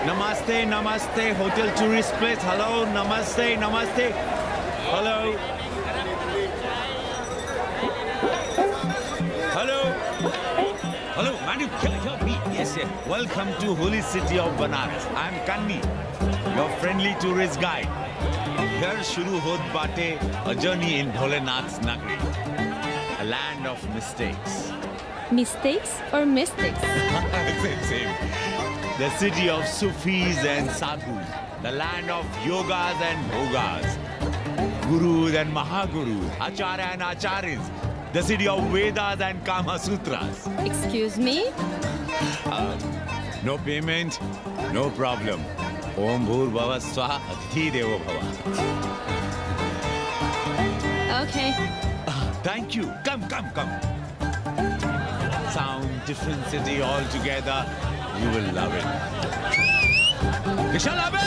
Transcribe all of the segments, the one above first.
Namaste, namaste, hotel tourist place. Hello, namaste, namaste. Hello. Hello. Hello, madam, can you help me? Yes, yes. Welcome to holy city of Banaras. I'm Kanni, your friendly tourist guide. Here shuru hot bate a journey in Bholenath's Nagari, a land of mistakes. Mistakes or mystics? Same. The city of Sufis and Sadhus, the land of yogas and bhogas, gurus and mahagurus, acharya and acharyas, the city of Vedas and Kama Sutras. Excuse me? No payment, no problem. Om Bhur Bhava Swaha Atithi Devo Bhava. Okay. Thank you. Come. Sound, different city altogether. You will love it. Rishala be!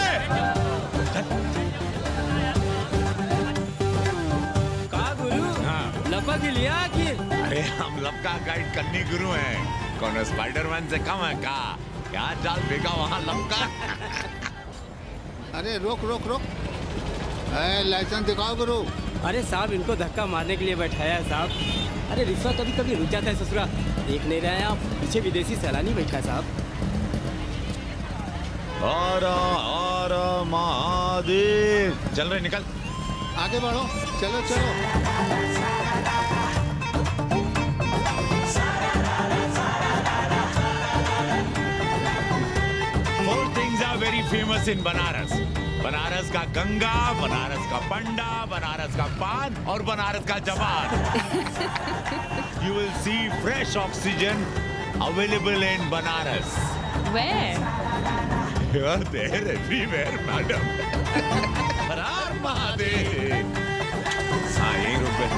का गुरु लपक लिया कि अरे हम लपका guide करने गुरु हैं। कौन स्पाइडरमैन से कम है का? क्या डाल फेंका वहाँ लपका? अरे रोक लाइसेंस दिखाओ गुरु। अरे साहब इनको धक्का मारने के लिए बैठाया है साहब। अरे रिश्वा कभी रुक जाता है ससुरा। देख नहीं रहे हैं आप, पीछे विदेशी सैलानी बैठा है साहब। हर हर महादेव। चल रहे निकल। आगे बढ़ो, चलो। Four things are very famous in Banaras. Banaras का गंगा, बनारस का पंडा, बनारस का पान और बनारस का जवान. You will see fresh oxygen available in Banaras. Where? You are there everywhere, madam. हर हर महादेव. हाँ, यहीं रुक गए.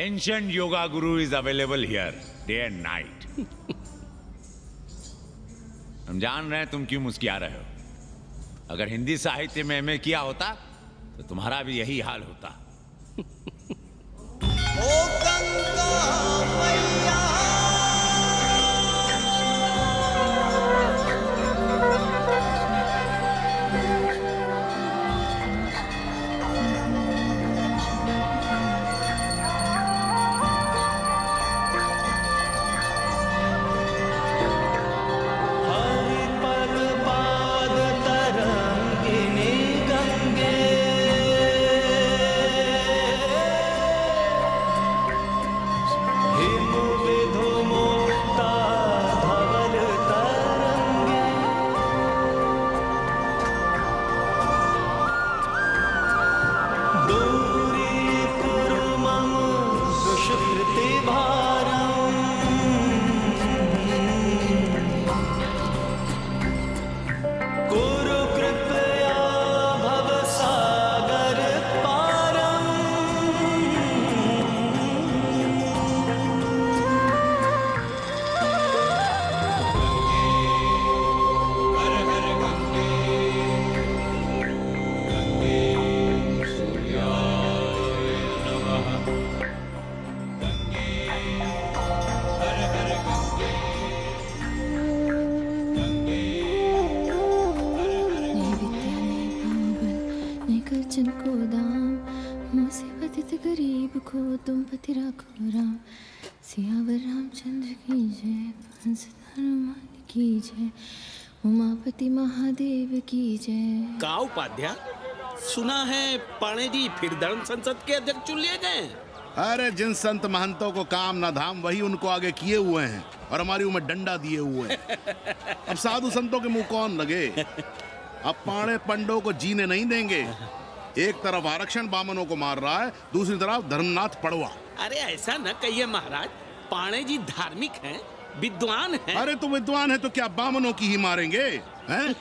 Ancient yoga guru is available here, day and night. हम जान रहे हैं तुम क्यों मुस्कुरा रहे हो. अगर हिंदी साहित्य में एमए किया होता तो तुम्हारा भी यही हाल होता. ओ गंगा मैया. जिनको दाम मुसीबत गरीब को तुम पति राखो राम. सियावर रामचंद्र की जय, हंसधार की जय, उमापति महादेव की जय. का उपाध्याय, सुना है पाणे जी फिर धर्म संसद के अध्यक्ष चुन लिए गए. अरे जिन संत महंतों को काम न धाम वही उनको आगे किए हुए हैं और हमारी उम्र डंडा दिए हुए हैं. अब साधु संतों के मुंह कौन लगे. अब पाणे पंडों को जीने नहीं देंगे. एक तरफ आरक्षण बामनों को मार रहा है, दूसरी तरफ धर्मनाथ पड़वा. अरे ऐसा न कहिए महाराज, पाणे जी धार्मिक हैं, विद्वान हैं. अरे तो विद्वान है तो क्या बामनों की ही मारेंगे हैं?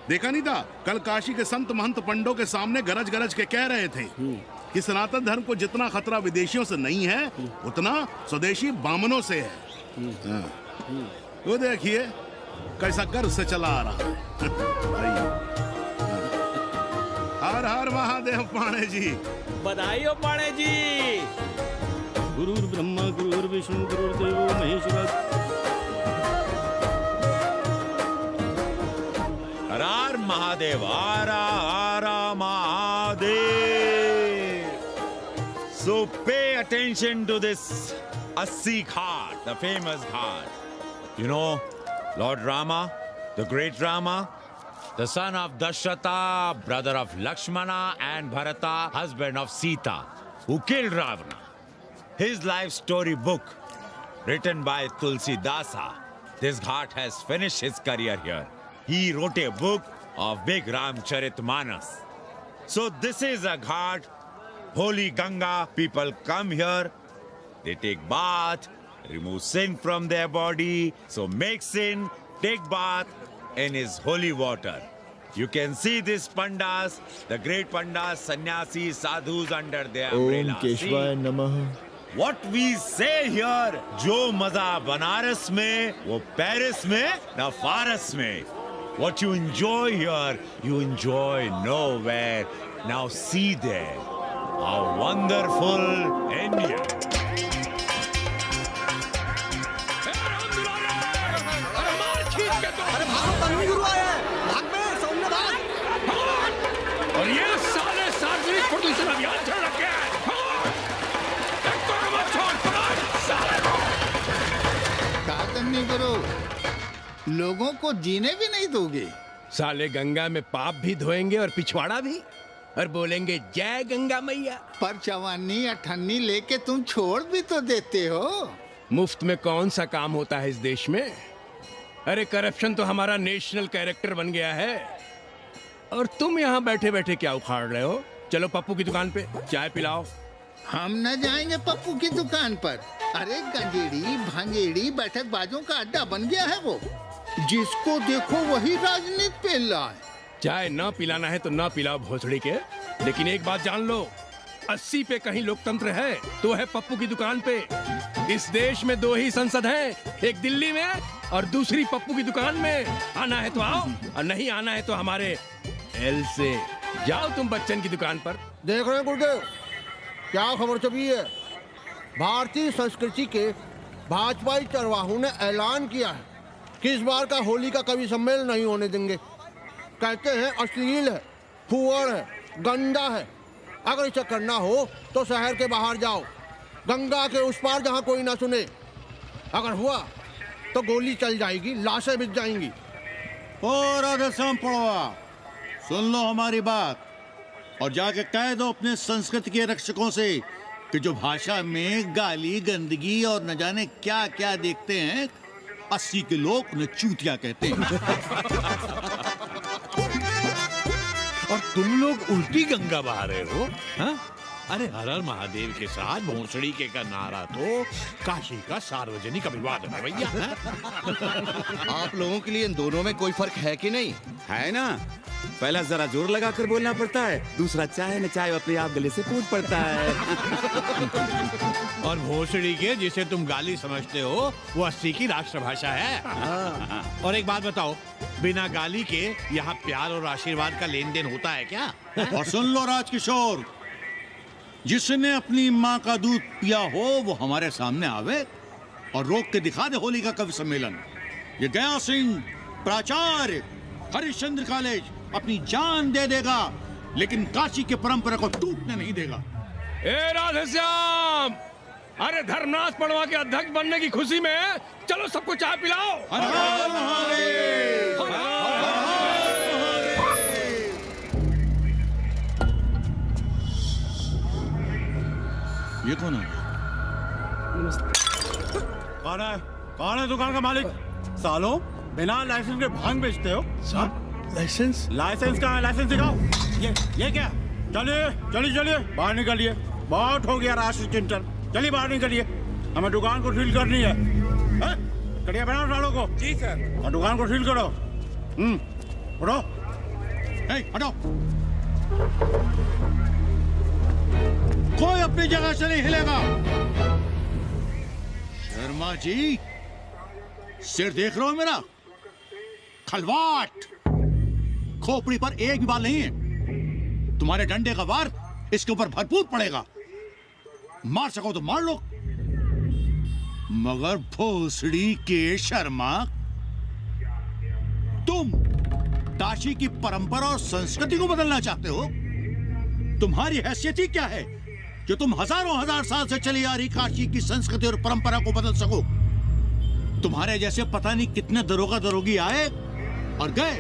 देखा नहीं था कल काशी के संत महंत पंडों के सामने गरज गरज के कह रहे थे कि सनातन धर्म को जितना खतरा विदेशियों से नहीं है उतना स्वदेशी बामनों से है. वो देखिए कैसा गर्व से चला आ रहा है. हर हर महादेव पाणे जी. बधाई हो पाणे जी. गुरुर् ब्रह्मा गुरुर् विष्णु गुरुर्देवो Maheshwar. Mahadev, Ara Ara Mahadev. So pay attention to this Assi Ghat, the famous ghat. You know, Lord Rama, the great Rama, the son of Dashrata, brother of Lakshmana and Bharata, husband of Sita, who killed Ravana. His life story book, written by Tulsi Dasa. This ghat has finished his career here. He wrote a book of big Ramcharitmanas. So this is a ghat, holy Ganga. People come here, they take bath, remove sin from their body. So make sin, take bath in his holy water. You can see these pandas, the great pandas, sannyasis, sadhus under their umbrella. ओम केशवाय नमः। What we say here, जो मजा बनारस में, वो Paris में, ना फारस में. What you enjoy here, you enjoy nowhere. Now see there, how wonderful India. और ये साले सार्वजनिक प्रदूषण अभियान चल रखे हैं। नहीं करो, लोगों को जीने भी नहीं दोगे। साले गंगा में पाप भी धोएंगे और पिछवाड़ा भी, और बोलेंगे जय गंगा मैया। पर चवानी अठन्नी लेके तुम छोड़ भी तो देते हो। मुफ्त में कौन सा काम होता है इस देश में? अरे करप्शन तो हमारा नेशनल कैरेक्टर बन गया है। और तुम यहाँ बैठे बैठे क्या उखाड़ रहे हो? चलो पप्पू की दुकान पे चाय पिलाओ। हम न जाएंगे पप्पू की दुकान पर। अरे गंजेड़ी भांजेड़ी बैठक बाजों का अड्डा बन गया है वो। जिसको देखो वही राजनीति पेल रहा है। चाय न पिलाना है तो न पिलाओ भोसड़ी के, लेकिन एक बात जान लो, 80 पे कहीं लोकतंत्र है तो है पप्पू की दुकान पे। इस देश में 2 ही संसद हैं, एक दिल्ली में और दूसरी पप्पू की दुकान में। आना है तो आओ और नहीं आना है तो हमारे एल से जाओ तुम बच्चन की दुकान पर। देख रहे हैं गुरुदेव, क्या खबर छपी है? भारतीय संस्कृति के भाजपाई चरवाहों ने ऐलान किया है कि इस बार का होली का कवि सम्मेलन नहीं होने देंगे। कहते हैं अश्लील है, फुअड़ है, गंदा है। अगर इसे करना हो तो शहर के बाहर जाओ, गंगा के उस पार जहाँ कोई ना सुने। अगर हुआ तो गोली चल जाएगी, लाशें बिक जाएंगी। और राधेश्याम पड़वा, सुन लो हमारी बात और जाके कह दो अपने संस्कृति के रक्षकों से कि जो भाषा में गाली गंदगी और न जाने क्या क्या देखते हैं, 80 के लोग उन्हें चूतिया कहते हैं। और तुम लोग उल्टी गंगा बहा रहे हो, हाँ? अरे हर हर महादेव के साथ भोंसड़ी के का नारा तो काशी का सार्वजनिक अभिवादन है भैया। आप लोगों के लिए इन दोनों में कोई फर्क है कि नहीं? है ना, पहला जरा जोर लगा कर बोलना पड़ता है, दूसरा चाहे न चाहे अपने आप गले से कूद पड़ता है। और भोसड़ी के जिसे तुम गाली समझते हो वो 80 की राष्ट्रभाषा है। और एक बात बताओ, बिना गाली के यहाँ प्यार और आशीर्वाद का लेन देन होता है क्या? और सुन लो राजकिशोर, जिसने अपनी माँ का दूध पिया हो वो हमारे सामने आवे और रोक के दिखा दे होली का कवि सम्मेलन। ये गया सिंह प्राचार्य हरिश्चंद्र कॉलेज अपनी जान दे देगा, लेकिन काशी के परंपरा को टूटने नहीं देगा। ए राधेश्याम, अरे धर्मनाथ पड़वा के अध्यक्ष बनने की खुशी में चलो सबको चाय पिलाओ। हर हर महादेव, हर हर ये कौन है? कौन है दुकान का मालिक? सालों बिना लाइसेंस के भांग बेचते हो? लाइसेंस कहाँ है? लाइसेंस दिखाओ। ये क्या? चलिए बाहर निकलिए। बहुत हो गया राष्ट्र चिंतन, चलिए बाहर निकलिए। हमें दुकान को सील करनी है। कड़िया बनाओ सालों को। जी सर। और दुकान को सील करो। उठो। हटो। कोई अपनी जगह से नहीं हिलेगा। शर्मा जी, सिर देख रहे हो मेरा? खलवाट, खोपड़ी पर एक भी बाल नहीं है। तुम्हारे डंडे का वार इसके ऊपर भरपूर पड़ेगा। मार सको तो मार लो, मगर भोसड़ी के शर्मा, तुम काशी की परंपरा और संस्कृति को बदलना चाहते हो? तुम्हारी हैसियत ही क्या है जो तुम हजारों हजार साल से चली आ रही काशी की संस्कृति और परंपरा को बदल सको? तुम्हारे जैसे पता नहीं कितने दरोगा दरोगी आए और गए,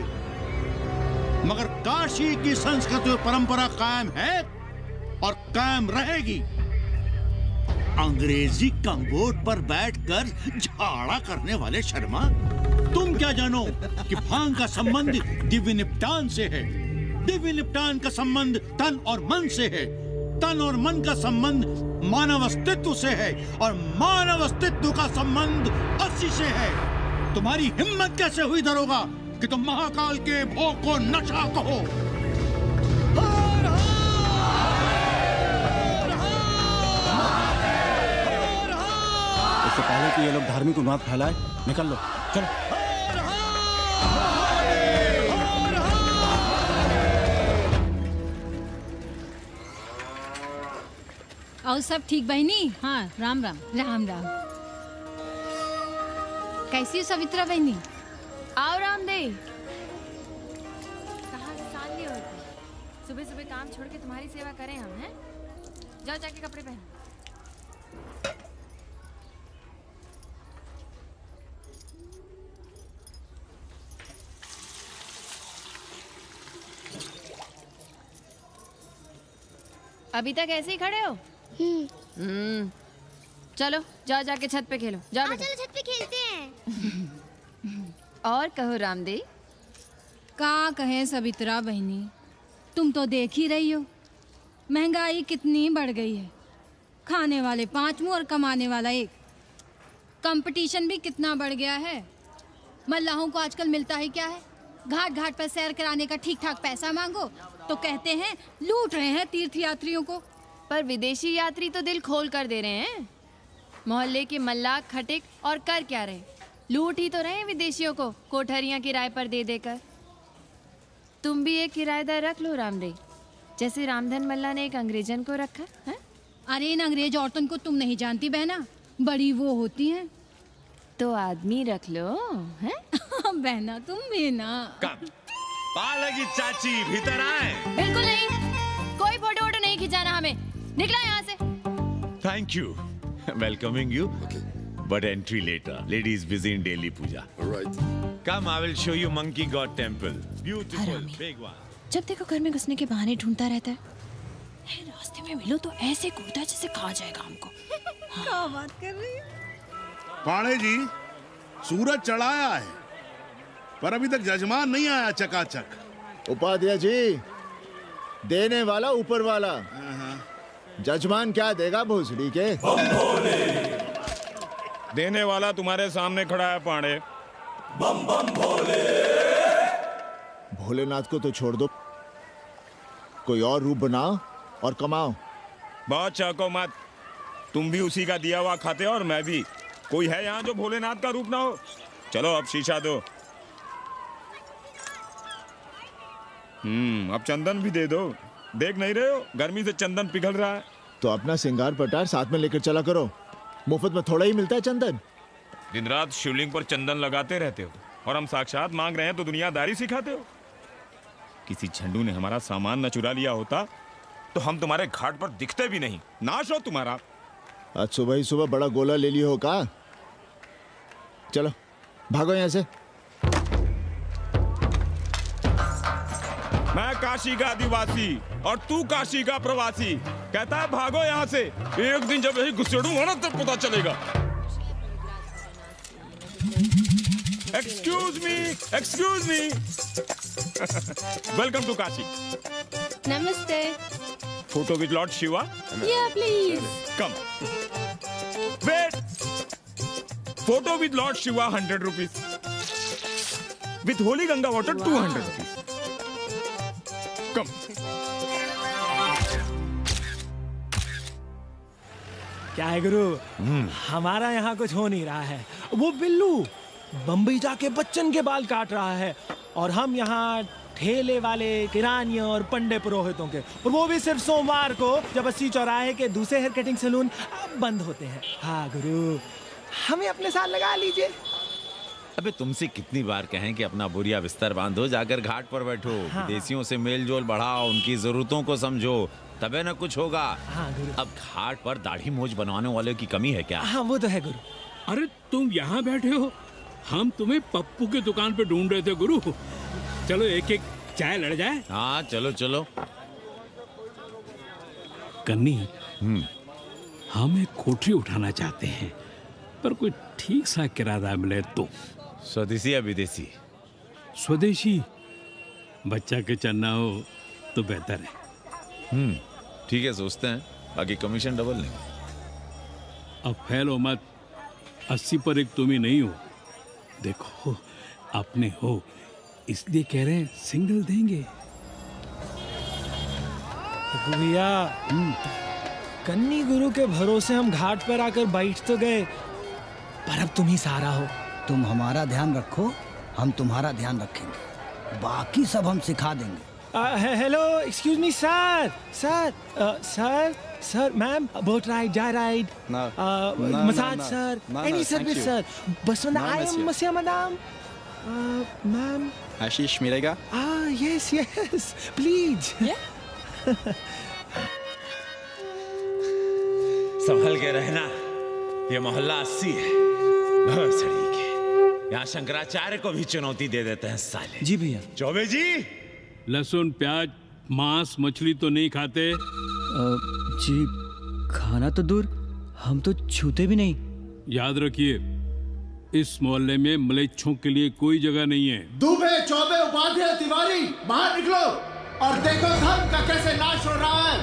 मगर काशी की संस्कृति और परंपरा कायम है और कायम रहेगी। अंग्रेजी कम्बोर्ड पर बैठकर झाड़ा करने वाले शर्मा, तुम क्या जानो कि भांग का संबंध दिव्य निपटान से है। दिव्य निपटान का संबंध तन और मन से है। तन और मन का संबंध मानव अस्तित्व से है और मानव अस्तित्व का संबंध अस्सी से है। तुम्हारी हिम्मत कैसे हुई दरोगा कि तुम महाकाल के भोग को नशा कहो? इससे पहले कि ये लोग धार्मिक उन्माद फैलाए, निकल लो, चलो। और सब ठीक बहनी? हाँ, राम राम। राम राम। कैसी हो सवित्रा बहनी? आओ रामदेव। कहाँ से साल लिए होते? सुबह सुबह काम छोड़ के तुम्हारी सेवा करें हम, हैं? जाओ जाके कपड़े पहनो। अभी तक ऐसे ही खड़े हो? चलो जाओ जाके छत पे खेलो। जाओ बेटा। चलो छत पे खेलते हैं। और कहो रामदेव। का कहे सवित्रा बहनी, तुम तो देख ही रही हो महंगाई कितनी बढ़ गई है। खाने वाले 5 मुंह और कमाने वाला 1। कंपटीशन भी कितना बढ़ गया है। मल्लाहों को आजकल मिलता ही क्या है? घाट घाट पर सैर कराने का ठीक ठाक पैसा मांगो तो कहते हैं लूट रहे हैं तीर्थ यात्रियों को। पर विदेशी यात्री तो दिल खोल कर दे रहे हैं। मोहल्ले के मल्लाह खटिक और कर क्या रहे? लूट ही तो रहे हैं विदेशियों को कोठरियां किराए पर दे देकर। तुम भी एक किराएदार रख लो रामदेव, जैसे रामधन मल्ला ने एक अंग्रेजन को रखा है। अरे इन अंग्रेज औरतों को तुम नहीं जानती बहना, बड़ी वो होती हैं। तो आदमी रख लो, हैं? बहना तुम भी ना। पालगी चाची भीतर आए। बिल्कुल नहीं, कोई फोटो वोटो नहीं खिंचाना हमें। निकला यहाँ से। Thank you. Welcoming you. But entry later. Ladies busy in daily puja. All right. Come, I will show you Monkey God Temple. Beautiful, big one. जब देखो घर में घुसने के बहाने ढूंढता रहता है। रास्ते में मिलो तो ऐसे कूदता जैसे खा जाएगा हमको। क्या बात कर रही है? पाणे जी, सूरज चढ़ाया है पर अभी तक जजमान नहीं आया चकाचक। उपाध्याय जी, देने वाला ऊपर वाला। जजमान क्या देगा भोसड़ी के? देने वाला तुम्हारे सामने खड़ा है पांडे। बम बम भोले। भोलेनाथ को तो छोड़ दो, कोई और रूप बनाओ और कमाओ। बहुत चाको मत, तुम भी उसी का दिया हुआ खाते हो और मैं भी। कोई है यहाँ जो भोलेनाथ का रूप ना हो? चलो अब शीशा दो। अब चंदन भी दे दो। देख नहीं रहे हो गर्मी से चंदन पिघल रहा है। तो अपना सिंगार पटार साथ में लेकर चला करो, मुफ्त में थोड़ा ही मिलता है चंदन। दिन रात शिवलिंग पर चंदन लगाते रहते हो और हम साक्षात मांग रहे हैं तो दुनियादारी सिखाते हो। किसी झंडू ने हमारा सामान न चुरा लिया होता तो हम तुम्हारे घाट पर दिखते भी नहीं। नाश हो तुम्हारा। आज सुबह ही सुबह बड़ा गोला ले लियो हो का? चलो भागो यहाँ से। मैं काशी का आदिवासी और तू काशी का प्रवासी। कहता है भागो यहाँ से। एक दिन जब यही घुसेड़ूंगा ना तब पता चलेगा। Excuse me welcome to Kashi. नमस्ते। Photo with lord Shiva. Yeah, please. Come wait. Photo with lord Shiva 100 rupees. With holy Ganga water 200 rupees. Come. क्या है गुरु, हमारा यहाँ कुछ हो नहीं रहा है। वो बिल्लू बम्बई जाके बच्चन के बाल काट रहा है और हम यहाँ ठेले वाले, किरानियों और पंडे पुरोहितों के, और वो भी सिर्फ सोमवार को जब 80 चौराहे के दूसरे हेयर कटिंग सैलून बंद होते हैं। हाँ गुरु, हमें अपने साथ लगा लीजिए। अबे तुमसे कितनी बार कहें कि अपना बोरिया बिस्तर बांधो, जाकर घाट पर बैठो, हाँ। विदेशियों से मेल जोल बढ़ाओ, उनकी जरूरतों को समझो, तबे ना कुछ होगा। हाँ गुरु। अब घाट पर दाढ़ी मूछ बनवाने वाले की कमी है क्या? हाँ वो तो है गुरु। अरे तुम यहाँ बैठे हो, हम तुम्हें पप्पू की दुकान पे ढूंढ रहे थे गुरु। चलो एक एक चाय लड़ जाए। हाँ चलो चलो। कन्नी, हम एक कोठरी उठाना चाहते हैं, पर कोई ठीक सा किराया मिले तो। स्वदेशी या विदेशी? स्वदेशी, बच्चा के चन्ना हो तो बेहतर है। ठीक है, सोचते हैं, बाकी कमीशन डबल लेंगे। अब फैलो मत, 80 पर एक तुम ही नहीं हो। देखो अपने हो, इसलिए कह रहे हैं सिंगल देंगे। भैया, कन्नी गुरु के भरोसे हम घाट पर आकर बैठ तो गए, पर अब तुम ही सहारा हो। तुम हमारा ध्यान रखो, हम तुम्हारा ध्यान रखेंगे, बाकी सब हम सिखा देंगे। Hello, excuse me sir, sir, ma'am, boat ride, joy ride, massage sir, any service sir, बस आई एम मसिया मैडम, मैम। आशीष मिलेगा? Yes, please. संभल के रहना, ये मोहल्ला 80 है, भोसड़ी के। यहाँ शंकराचार्य को भी चुनौती दे देते हैं साले। जी भैया। चौबे जी, लहसुन, प्याज, मांस, मछली तो नहीं खाते? जी, खाना तो दूर, हम तो छूते भी नहीं। याद रखिए, इस मोहल्ले में मलेच्छों के लिए कोई जगह नहीं है। दुबे, चौबे, उपाध्याय, तिवारी, बाहर निकलो और देखो धर्म का कैसे नाश हो रहा है।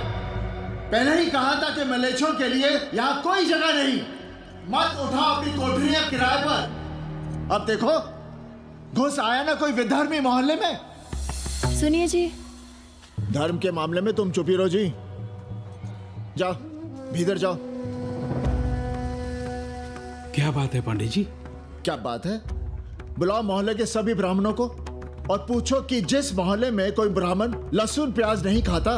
पहले ही कहा था कि मलेच्छों के लिए यहाँ कोई जगह नहीं। मत उठाओ अपनी कोठरियां किराए पर। अब देखो, घुस आया ना कोई विधर्मी मोहल्ले में। सुनिए जी, धर्म के मामले में तुम चुप ही रहो जी। जाओ, भीतर जाओ। क्या बात है पांडे जी? क्या बात है? बुलाओ मोहल्ले के सभी ब्राह्मणों को और पूछो कि जिस मोहल्ले में कोई ब्राह्मण लहसुन प्याज नहीं खाता,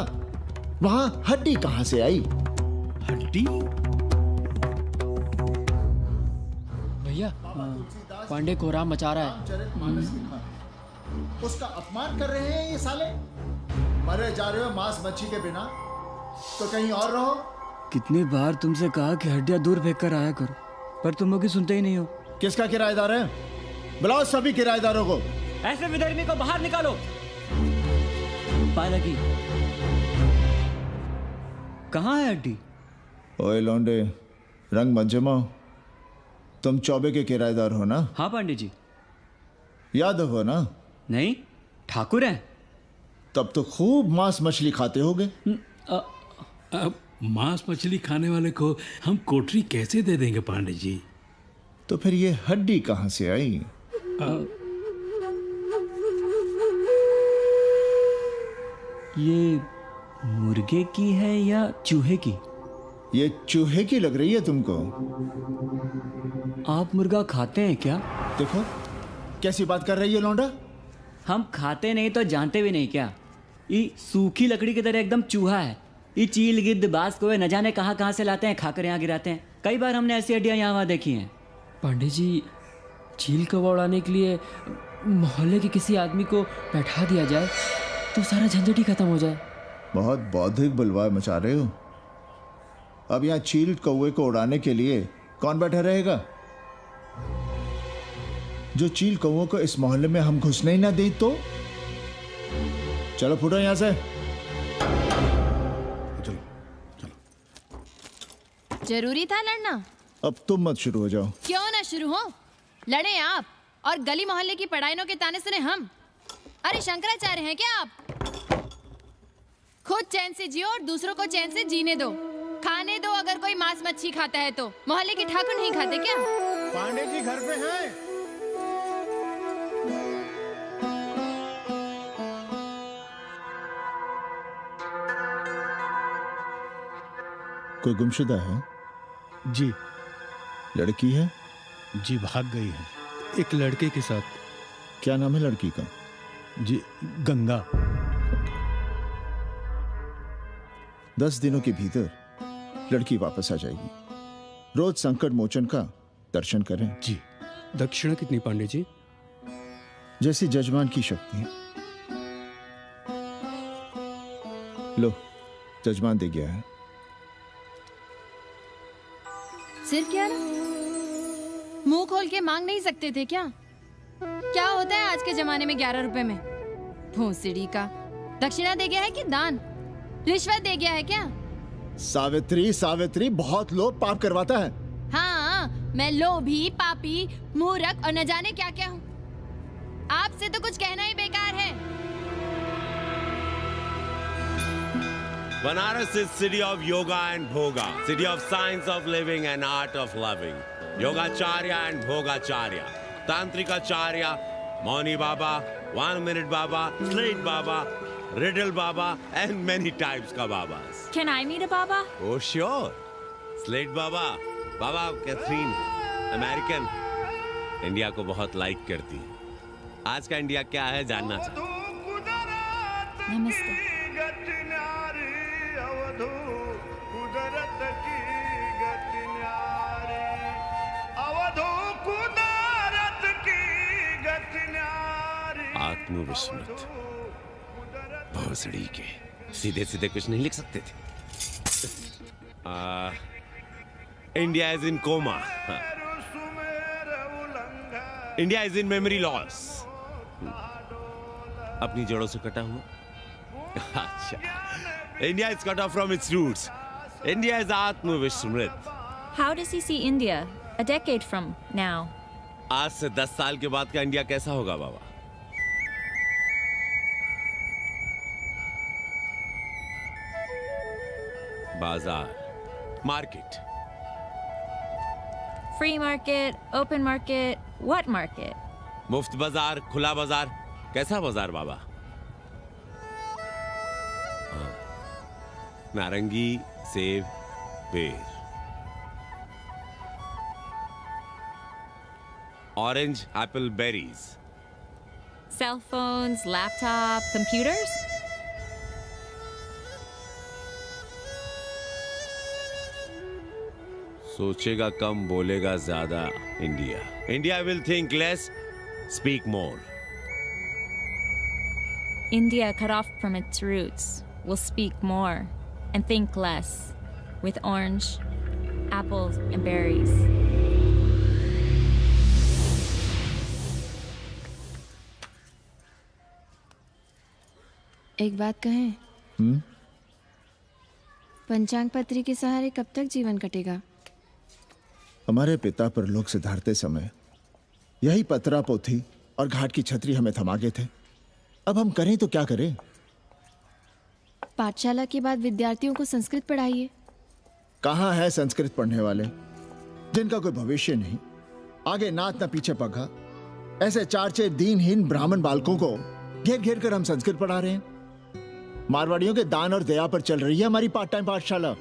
वहां हड्डी कहां से आई? हड्डी? भैया, पांडे कोहराम मचा रहा है। उसका अपमान कर रहे हैं ये साले। मरे जा रहे हो मांस मच्छी के बिना, तो कहीं और रहो। कितनी बार तुमसे कहा कि हड्डियां दूर फेंक कर आया करो, पर तुम लोग सुनते ही नहीं हो। किसका किराएदार है? बुलाओ सभी किराएदारों को। ऐसे विधर्मी को बाहर निकालो। पालकी, कहाँ है हड्डी? ओए लौंडे, रंग मत जमाओ। तुम चौबे के किराएदार हो ना? हाँ पांडे जी। यादव हो ना? नहीं, ठाकुर हैं। तब तो खूब मांस मछली खाते होगे। अब मांस मछली खाने वाले को हम कोठरी कैसे दे देंगे पांडे जी? तो फिर ये हड्डी कहां से आई? ये मुर्गे की है या चूहे की? ये चूहे की लग रही है तुमको। आप मुर्गा खाते हैं क्या? देखो कैसी बात कर रही है लौंडा। हम खाते नहीं तो जानते भी नहीं क्या? ये सूखी लकड़ी की तरह एकदम चूहा है। ये चील, गिद्ध, बाज को न जाने कहाँ से लाते हैं, खाकर यहाँ गिराते हैं। कई बार हमने ऐसी हड्डियाँ यहाँ वहाँ देखी हैं। पांडे जी, चील को उड़ाने के लिए मोहल्ले के किसी आदमी को बैठा दिया जाए तो सारा झंझट ही खत्म हो जाए। बहुत बौद्धिक बुलवाए मचा रहे हो। अब यहाँ चील कौवे को उड़ाने के लिए कौन बैठा रहेगा? जो चील कौवों को इस मोहल्ले में हम घुसने ही ना दें तो? चलो फुटो यहाँ से। जरूरी था लड़ना? अब तुम मत शुरू हो जाओ। क्यों ना शुरू हो? लड़े आप और गली मोहल्ले की पढ़ाइयों के ताने सुने हम। अरे शंकराचार्य हैं क्या आप? खुद चैन से जियो और दूसरों को चैन से जीने दो। खाने दो अगर कोई मांस मच्छी खाता है तो। मोहल्ले के ठाकुर नहीं खाते क्या? पांडे जी घर पे हैं? कोई गुमशुदा है? जी। लड़की है? जी भाग गई है एक लड़के के साथ। क्या नाम है लड़की का? जी गंगा। 10 दिनों के भीतर लड़की वापस आ जाएगी। रोज संकट मोचन का दर्शन करें। जी। दक्षिणा कितनी पांडे जी? जैसी जजमान की शक्ति। लो, जजमान दे गया है। सिर क्या ना? मुंह खोल के मांग नहीं सकते थे क्या? क्या होता है आज के जमाने में 11 रुपए में? भोंसड़ी का दक्षिणा दे गया है कि दान? रिश्वत दे गया है क्या? सावित्री, सावित्री, बहुत लोभ पाप करवाता है। हाँ, मैं लोभी, पापी, मूर्ख और न जाने क्या क्या हूँ। आपसे तो कुछ कहना ही बेकार है। Banaras is city of yoga and bhoga, city of science of living and art of loving. Yogacharya and Bhogacharya, Tantrikacharya, Mauni Baba, 1 Minute Baba, Slate Baba, Riddle Baba, and many types ka Babas. Can I meet a Baba? Oh sure, Slate Baba, Baba Catherine, American, India को बहुत like करती है। आज का India क्या है जानना चाहती हूँ। नमस्ते। आत्मविस्मृत भोसड़ी के सीधे सीधे कुछ नहीं लिख सकते थे। India is in coma, India is in memory loss, अपनी जड़ों से कटा हुआ। अच्छा, India is cut off from its roots, India is आत्मविस्मृत। How does he see India a decade from now? आज से 10 साल के बाद का इंडिया कैसा होगा बाबा? बाजार, market, Free market, open market, what market? मुफ्त बाजार, खुला बाजार, कैसा बाजार बाबा? हाँ, नारंगी, सेब, बेर, orange, Apple, berries, Cell phones, laptop, computers? सोचेगा कम, बोलेगा ज्यादा India. India will think less, speak more. India, cut off from its roots, will speak more and think less, with orange, apples, and berries. एक बात कहें? पंचांग पत्री के सहारे कब तक जीवन कटेगा? हमारे पिता पर लोग सिधारते समय यही पतरा पोथी और घाट की छतरी हमें थमा गए थे। अब हम करें तो क्या करें? पाठशाला के बाद विद्यार्थियों को संस्कृत पढ़ाइए। कहाँ है संस्कृत पढ़ने वाले जिनका कोई भविष्य नहीं, आगे नात न पीछे पगा। ऐसे 4 दीनहीन ब्राह्मण बालकों को घेर घेर कर हम संस्कृत पढ़ा रहे हैं। मारवाड़ियों के दान और दया पर चल रही है हमारी पार्ट टाइम पाठशाला।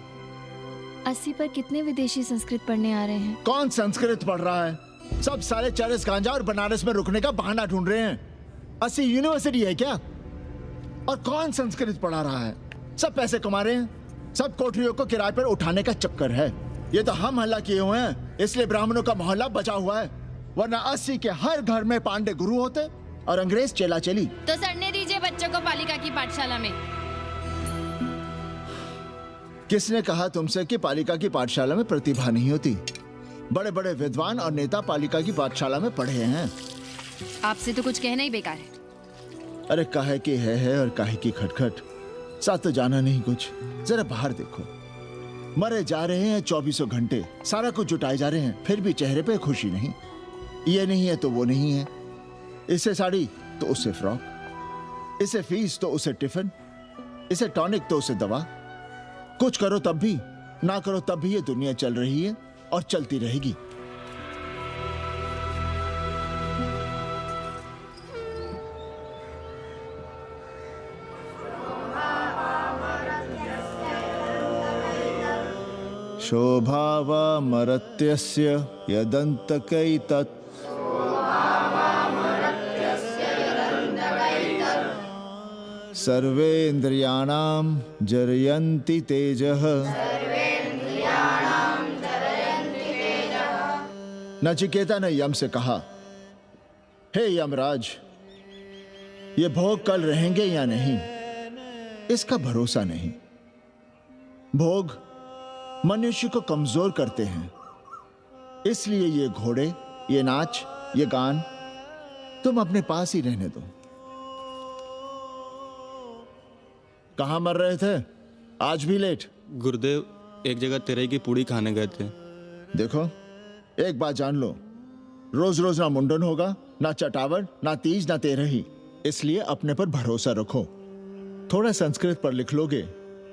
80 पर कितने विदेशी संस्कृत पढ़ने आ रहे हैं? कौन संस्कृत पढ़ रहा है? सब साले चरस गांजा और बनारस में रुकने का बहाना ढूंढ रहे हैं। 80 यूनिवर्सिटी है क्या? और कौन संस्कृत पढ़ा रहा है? सब पैसे कमा रहे हैं। सब कोठरियों को किराए पर उठाने का चक्कर है। ये तो हम हल्ला किए हुए हैं, इसलिए ब्राह्मणों का मोहल्ला बचा हुआ है। वरना 80 के हर घर में पांडे गुरु होते और अंग्रेज चेला चली। तो सड़ने दीजिए बच्चों को पालिका की पाठशाला में। किसने कहा तुमसे कि पालिका की पाठशाला में प्रतिभा नहीं होती? बड़े बड़े विद्वान और नेता पालिका की पाठशाला में पढ़े हैं। आपसे तो कुछ कहना ही बेकार है। अरे काहे की है और काहे की खटखट, साथ तो जाना नहीं कुछ। जरा बाहर देखो, मरे जा रहे हैं 24 घंटे, सारा कुछ जुटाए जा रहे हैं, फिर भी चेहरे पे खुशी नहीं। ये नहीं है तो वो नहीं है, इससे साड़ी तो उससे फ्रॉक, इसे फीस तो उसे टिफिन, इसे टॉनिक तो उसे दवा। कुछ करो तब भी, ना करो तब भी ये दुनिया चल रही है और चलती रहेगी। शोभावमर्त्यस्य यदन्तकैतत् सर्वेन्द्रियाणां जरयन्ति तेजः नचिकेता ने यम से कहा, हे यमराज, ये भोग कल रहेंगे या नहीं, इसका भरोसा नहीं। भोग मनुष्य को कमजोर करते हैं, इसलिए ये घोड़े, ये नाच, ये गान तुम अपने पास ही रहने दो। कहां मर रहे थे? आज भी लेट? गुरुदेव, एक जगह तेरई की पूड़ी खाने गए थे। देखो, एक बात जान लो, रोज रोज ना मुंडन होगा, ना चटावट, ना तीज, ना तेरही। इसलिए अपने पर भरोसा रखो। थोड़ा संस्कृत पर लिख लोगे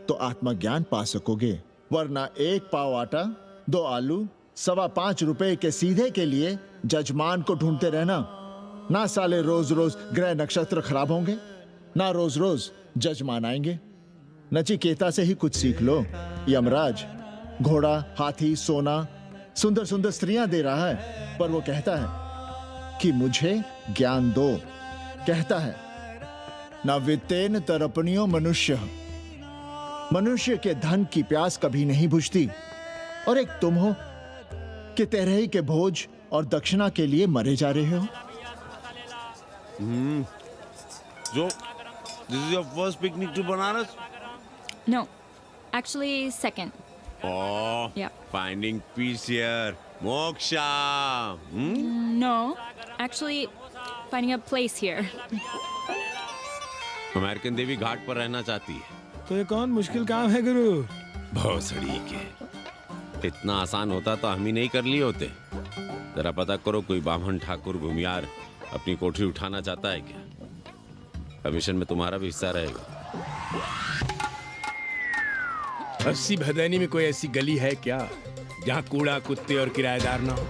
तो आत्मज्ञान पा सकोगे, वरना 1 पाव आटा, 2 आलू, 5.25 रुपए के सीधे के लिए जजमान को ढूंढते रहना। ना साले रोज रोज ग्रह नक्षत्र खराब होंगे, ना रोज रोज जजमान आएंगे। नचिकेता से ही कुछ सीख लो। यमराज घोड़ा, हाथी, सोना, सुंदर सुंदर स्त्रियां दे रहा है, पर वो कहता है कि मुझे ज्ञान दो। कहता है, न वित्तेन तरपणियो मनुष्य, मनुष्य के धन की प्यास कभी नहीं बुझती। और एक तुम हो कि तेरही के भोज और दक्षिणा के लिए मरे जा रहे हो। So, this is your first picnic to Banaras? No, actually, second. Oh, Yeah. finding peace here. Moksha. No, actually, finding a place here. American देवी घाट पर रहना चाहती है। तो ये कौन मुश्किल काम है गुरु? भोसड़ी के। इतना आसान होता तो हम ही नहीं कर लिए होते। जरा पता करो, कोई बामन ठाकुर भूमियार अपनी कोठरी उठाना चाहता है क्या? कमीशन में तुम्हारा भी हिस्सा रहेगा। 80 भदैनी में कोई ऐसी गली है क्या जहाँ कूड़ा, कुत्ते और किराएदार ना हो?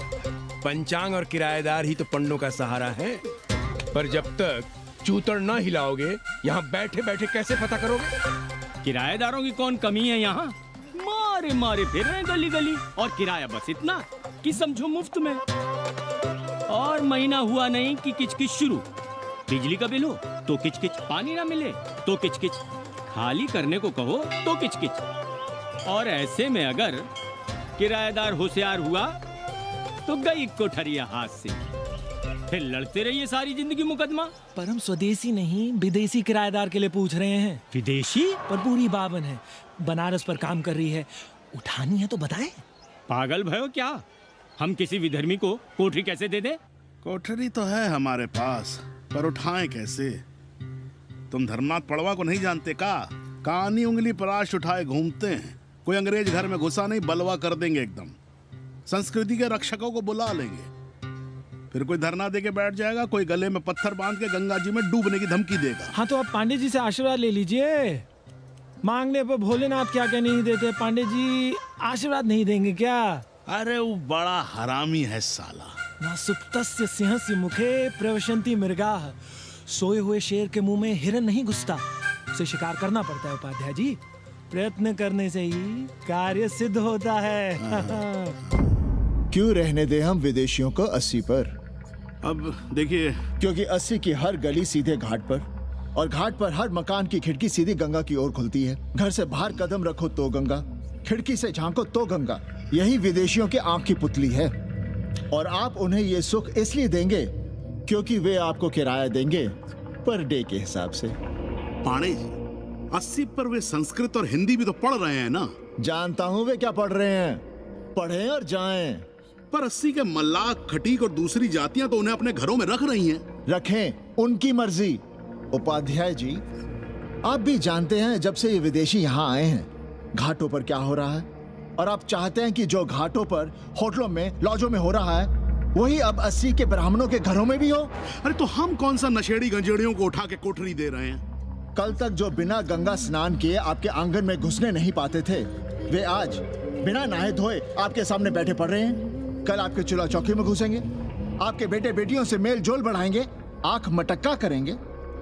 पंचांग और किराएदार ही तो पंडों का सहारा है। पर जब तक चूतड़ ना हिलाओगे, यहाँ बैठे बैठे कैसे पता करोगे? किराएदारों की कौन कमी है यहाँ? मारे मारे फिर रहे गली गली, और किराया बस इतना कि समझो मुफ्त में। और महीना हुआ नहीं कि किचकिच शुरू। बिजली का बिल हो तो किचकिच, पानी ना मिले तो किचकिच, खाली करने को कहो तो किचकिच। और ऐसे में अगर किराएदार होशियार हुआ तो गई कोठरिया हाथ से, फिर लड़ते रहिए सारी जिंदगी मुकदमा। पर हम स्वदेशी नहीं, विदेशी किराएदार के लिए पूछ रहे हैं। विदेशी? पर पूरी बावन है, बनारस पर काम कर रही है, उठानी है तो बताएं। पागल भयो क्या? हम किसी विधर्मी को कोठरी कैसे दे दे? कोठरी तो है हमारे पास, पर उठाएं कैसे? तुम धर्मनाथ पड़वा को नहीं जानते का? कानी उंगली पराश उठाए घूमते हैं। कोई अंग्रेज घर में घुसा नहीं, बलवा कर देंगे एकदम। संस्कृति के रक्षकों को बुला लेंगे, फिर कोई धरना दे के बैठ जाएगा, कोई गले में पत्थर बांध के गंगा जी में डूबने की धमकी देगा। हाँ तो आप पांडे जी से आशीर्वाद ले लीजिए। मांगने पर भोलेनाथ क्या क्या नहीं देते, पांडे जी आशीर्वाद नहीं देंगे क्या? अरे वो बड़ा हरामी है साला। ना सुप्तस्य सिंहस्य मुखे प्रवशन्ति मृगाः, सोए हुए शेर के मुंह में हिरन नहीं घुसता। उसे शिकार करना पड़ता है उपाध्याय जी, प्रयत्न करने से ही कार्य सिद्ध होता है। क्यों रहने दे हम विदेशियों को 80 पर? अब देखिए, क्योंकि 80 की हर गली सीधे घाट पर, और घाट पर हर मकान की खिड़की सीधी गंगा की ओर खुलती है। घर से बाहर कदम रखो तो गंगा, खिड़की से झांको तो गंगा। यही विदेशियों की आंख की पुतली है। और आप उन्हें ये सुख इसलिए देंगे क्योंकि वे आपको किराया देंगे पर डे के हिसाब से। पांडे जी, 80 पर वे संस्कृत और हिंदी भी तो पढ़ रहे हैं ना? जानता हूँ वे क्या पढ़ रहे हैं, पढ़ें और जाएं। पर 80 के मल्लाक, खटीक और दूसरी जातियां तो उन्हें अपने घरों में रख रही हैं। रखें, उनकी मर्जी। उपाध्याय जी, आप भी जानते हैं जब से ये विदेशी यहाँ आए हैं घाटों पर क्या हो रहा है, और आप चाहते हैं कि जो घाटों पर, होटलों में, लॉजों में हो रहा है वही अब 80 के ब्राह्मणों के घरों में भी हो। अरे तो हम कौन सा नशेड़ी गंजेड़ियों को उठा के कोठरी दे रहे हैं? कल तक जो बिना गंगा स्नान किए आपके आंगन में घुसने नहीं पाते थे, वे आज बिना नहाए धोए आपके सामने बैठे पड़ रहे हैं। कल आपके चूल्हा चौकी में घुसेंगे, आपके बेटे बेटियों से मेल जोल बढ़ाएंगे, आंख मटक्का करेंगे,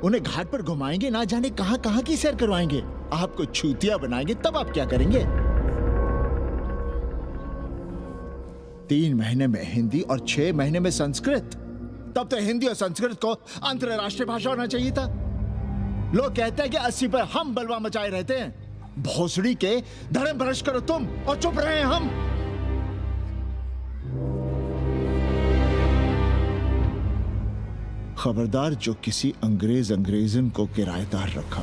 उन्हें घाट पर घुमाएंगे, ना जाने कहां कहां की सैर करवाएंगे, आपको छूतिया बनाएंगे। तब आप क्या करेंगे? 3 महीने में हिंदी और 6 महीने में संस्कृत। तब तो हिंदी और संस्कृत को अंतरराष्ट्रीय भाषा होना चाहिए था। लोग कहते हैं कि 80 पर हम बलवा मचाए रहते हैं। भोसड़ी के, धर्म भ्रष्ट करो तुम और चुप रहे हम। खबरदार जो किसी अंग्रेजन को किराएदार रखा।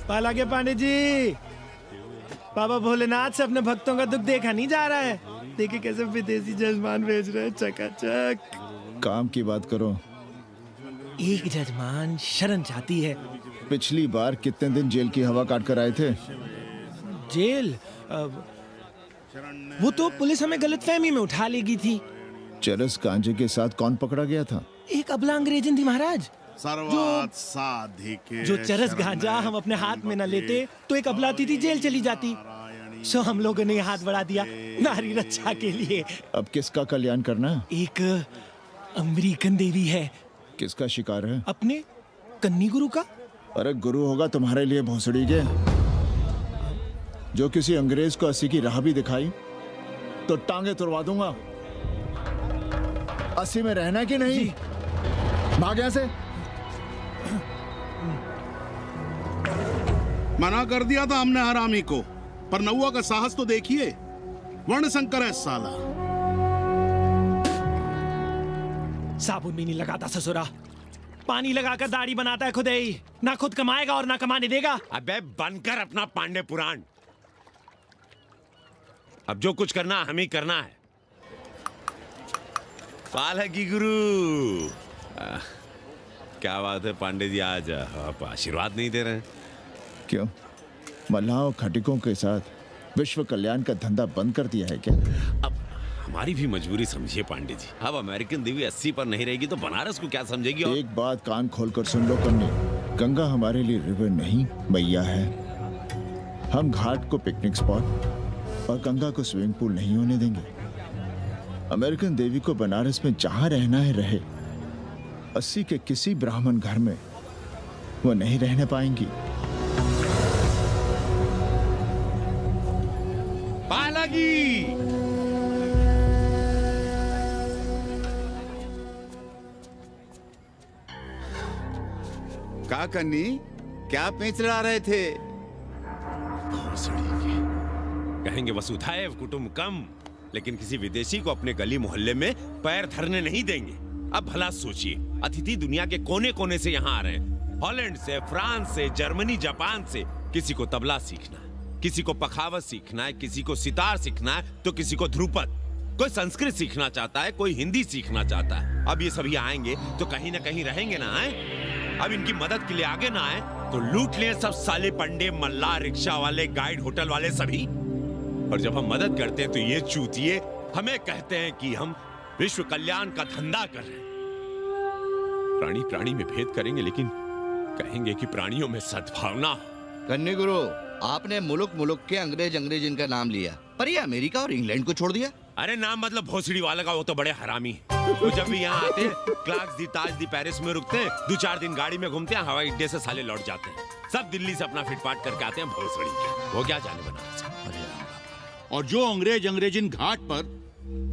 पाला के पांडे जी, बाबा भोलेनाथ से अपने भक्तों का दुख देखा नहीं जा रहा है। देखिए कैसे विदेशी जजमान भेज रहे हैं, चकाचक। काम की बात करो। एक जजमान शरण चाहती है। पिछली बार कितने दिन जेल की हवा काट कर आए थे? जेल वो तो पुलिस हमें गलतफहमी में उठा लेगी थी। चरस गांजे के साथ कौन पकड़ा गया था? एक अबला अंग्रेजन थी महाराज। सर्वात साधिके जो चरस गांजा हम अपने हाथ में न लेते तो एक अबलाती थी जेल चली जाती। सो हम लोगों ने हाथ बढ़ा दिया नारी रक्षा के लिए। अब किसका कल्याण करना? एक अमेरिकन देवी है। किसका शिकार है? अपने कन्नी गुरु का। अरे गुरु होगा तुम्हारे लिए भोसड़ी के। जो किसी अंग्रेज को 80 की राह भी दिखाई तो टांगे तुड़वा दूंगा। 80 में रहना कि नहीं? भाग यहां से। मना कर दिया था हमने हरामी को, पर नौवा का साहस तो देखिए। वर्ण संकर है साला। साबुन भी नहीं लगाता ससुरा, पानी लगाकर दाढ़ी बनाता है खुद ही। ना खुद कमाएगा और ना कमाने देगा। अबे बनकर अपना पांडे पुराण। अब जो कुछ करना हम ही करना है। पाला की गुरु। क्या बात है पांडे जी, आज आप आशीर्वाद नहीं दे रहे हैं? क्यों? मल्लाहों खटिकों के साथ विश्व कल्याण का धंधा बंद कर दिया है क्या? अब हमारी भी मजबूरी समझिए पांडे जी। अब अमेरिकन देवी 80 पर नहीं रहेगी तो बनारस को क्या समझेगी? और एक बात कान खोलकर सुन लो कन्नी, गंगा हमारे लिए रिवर नहीं मैया है। हम घाट को पिकनिक स्पॉट और गंगा को स्विमिंग पूल नहीं होने देंगे। अमेरिकन देवी को बनारस में जहां रहना है रहे। 80 के किसी ब्राह्मण घर में वो नहीं रहने पाएंगी। पालागी का कन्नी, क्या पेंच ला रहे थे? कहेंगे वसुधैव कुटुंबकम, लेकिन किसी विदेशी को अपने गली मोहल्ले में पैर धरने नहीं देंगे। अब भला सोचिए, अतिथि दुनिया के कोने कोने से यहाँ आ रहे हैं। हॉलैंड से, फ्रांस से, जर्मनी, जापान से। किसी को तबला सीखना है, किसी को पखावत सीखना है, किसी को सितार सीखना है, तो किसी को ध्रुपद। कोई संस्कृत सीखना चाहता है, कोई हिंदी सीखना चाहता है। अब ये सभी आएंगे तो कहीं ना कहीं रहेंगे ना। आए अब इनकी मदद के लिए आगे ना आए तो लूट लिए सब साले पंडे, मल्ला, रिक्शा वाले, गाइड, होटल वाले सभी। और जब हम मदद करते हैं तो ये चूतिए हमें कहते हैं कि हम विश्व कल्याण का धंधा कर रहे हैं। प्राणी प्राणी में भेद करेंगे, लेकिन कहेंगे कि प्राणियों में सद्भावना हो। कन्नी गुरु, आपने मुल्क मुल्क के अंग्रेज इनका नाम लिया, पर ये अमेरिका और इंग्लैंड को छोड़ दिया। अरे नाम मतलब भोसड़ी वाला का, वो तो बड़े हरामी है। वो जब भी यहाँ आते हैं क्लार्क्स दी, ताज दी, पेरिस में रुकते हैं, 2-4 दिन गाड़ी में घूमते हैं, हवाई अड्डे से साले लौट जाते हैं। सब दिल्ली से अपना फिटपाट करके आते हैं भोसड़ी के। वो क्या जाने बनारस। और जो अंग्रेजिन घाट पर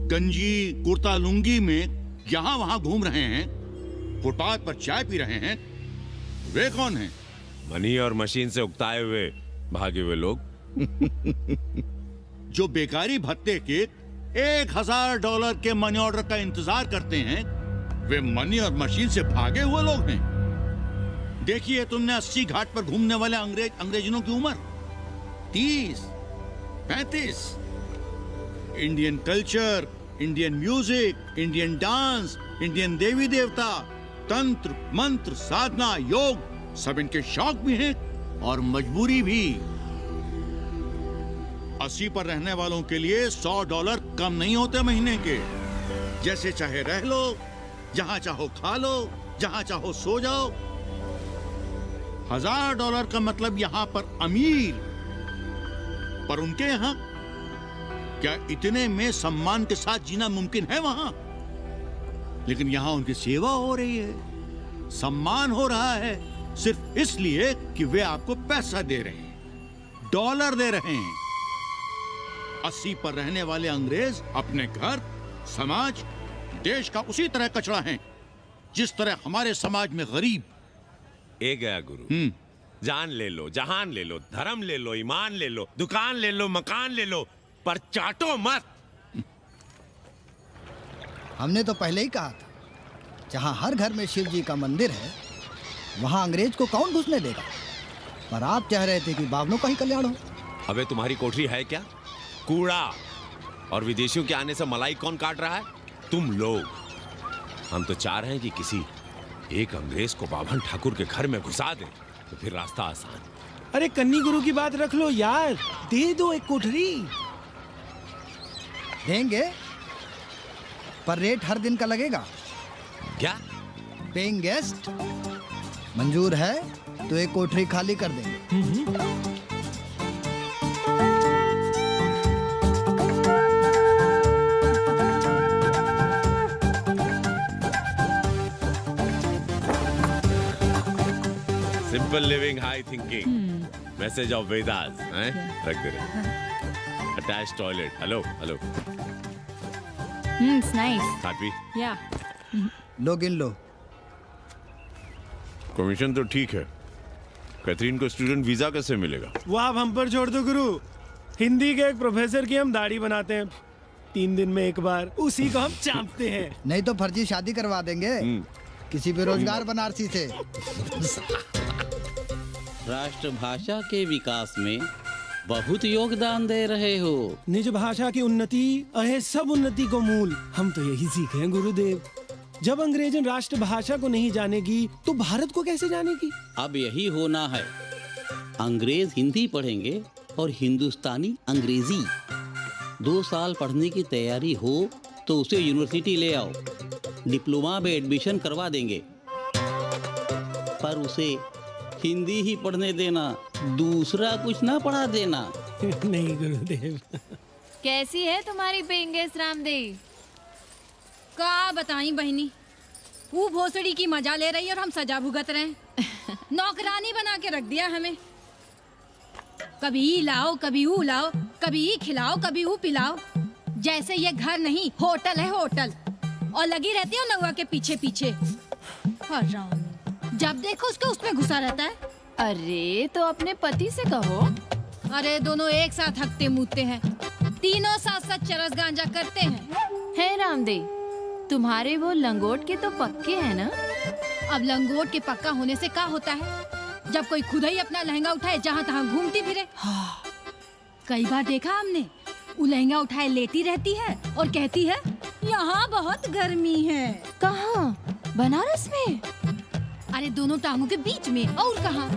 गंजी कुर्ता लुंगी में यहाँ वहाँ घूम रहे हैं, फुटपाथ पर चाय पी रहे हैं, वे कौन हैं? मनी और मशीन से उकताए हुए भागे हुए लोग। जो बेकारी भत्ते के $1000 के मनी ऑर्डर का इंतजार करते हैं, वे मनी और मशीन से भागे हुए लोग हैं। देखिए तुमने 80 घाट पर घूमने वाले अंग्रेजनों की उम्र 30-35। Indian culture, Indian music, Indian dance, Indian देवी देवता, तंत्र मंत्र, साधना, योग, सब इनके शौक भी हैं और मजबूरी भी। 80 पर रहने वालों के लिए $100 कम नहीं होते महीने के। जैसे चाहे रह लो, जहां चाहो खा लो, जहां चाहो सो जाओ। $1000 का मतलब यहां पर अमीर, पर उनके यहां क्या इतने में सम्मान के साथ जीना मुमकिन है वहां? लेकिन यहां उनकी सेवा हो रही है, सम्मान हो रहा है, सिर्फ इसलिए कि वे आपको पैसा दे रहे हैं, डॉलर दे रहे हैं। 80 पर रहने वाले अंग्रेज अपने घर, समाज, देश का उसी तरह कचरा हैं, जिस तरह हमारे समाज में गरीब। ए गया गुरु, जान ले लो, जहान ले लो, धर्म ले लो, ईमान ले लो, दुकान ले लो, मकान ले लो, पर चाटो मत। हमने तो पहले ही कहा था जहाँ हर घर में शिव जी का मंदिर है, वहाँ अंग्रेज को कौन घुसने देगा? पर आप चाह रहे थे कि बावनों का ही कल्याण हो। अबे तुम्हारी कोठरी है क्या? कूड़ा। और विदेशियों के आने से मलाई कौन काट रहा है? तुम लोग। हम तो चाह रहे हैं कि किसी एक अंग्रेज को बाभन ठाकुर के घर में घुसा दे, तो फिर रास्ता आसान। अरे कन्नी गुरु की बात रख लो यार, दे दो एक कोठरी। देंगे, पर रेट हर दिन का लगेगा। क्या? पेइंग गेस्ट मंजूर है तो एक कोठरी खाली कर देंगे। Simple living, high thinking, message of Vedas हैं? रख दे रहे। Attach toilet. Hello hello. It's nice. Happy? Yeah. लो गिन लो। कमीशन तो ठीक है, कैथरीन को स्टूडेंट वीजा कैसे मिलेगा? वो आप हम पर छोड़ दो गुरु। हिंदी के एक प्रोफेसर की हम दाढ़ी बनाते हैं 3 दिन में एक बार, उसी को हम चापते हैं। नहीं तो फर्जी शादी करवा देंगे किसी बेरोजगार बनारसी से। राष्ट्रभाषा के विकास में बहुत योगदान दे रहे हो। निज भाषा की उन्नति अहे सब उन्नति को मूल। हम तो यही सीखे हैं गुरुदेव। जब अंग्रेजन राष्ट्रभाषा को नहीं जानेगी तो भारत को कैसे जानेगी? अब यही होना है। अंग्रेज हिंदी पढ़ेंगे और हिंदुस्तानी अंग्रेजी। 2 साल पढ़ने की तैयारी हो तो उसे यूनिवर्सिटी ले आओ, डिप्लोमा में एडमिशन करवा देंगे। पर उसे हिंदी ही पढ़ने देना, दूसरा कुछ ना पढ़ा देना। नहीं गुरुदेव। कैसी है तुम्हारी पेइंग गेस्ट रामदेव? का बताई बहनी, वो भोसड़ी की मजा ले रही है और हम सजा भुगत रहे हैं। नौकरानी बना के रख दिया हमें। कभी ई लाओ, कभी ऊ लाओ, कभी ई खिलाओ, कभी ऊ पिलाओ। जैसे ये घर नहीं होटल है, होटल। और लगी रहती है नौवा के पीछे पीछे। हराम, जब देखो उसके उसमें घुसा रहता है। अरे तो अपने पति से कहो। अरे दोनों एक साथ हकते मूतते हैं, तीनों साथ साथ चरस गांजा करते हैं। है रामदेव, तुम्हारे वो लंगोट के तो पक्के हैं ना? अब लंगोट के पक्का होने से क्या होता है, जब कोई खुद ही अपना लहंगा उठाए जहाँ तहाँ घूमती फिरे। कई बार देखा हमने, वो लहंगा उठाए लेटी रहती है और कहती है यहाँ बहुत गर्मी है। कहाँ? बनारस में? अरे दोनों टांगों के बीच में। और कहाँ?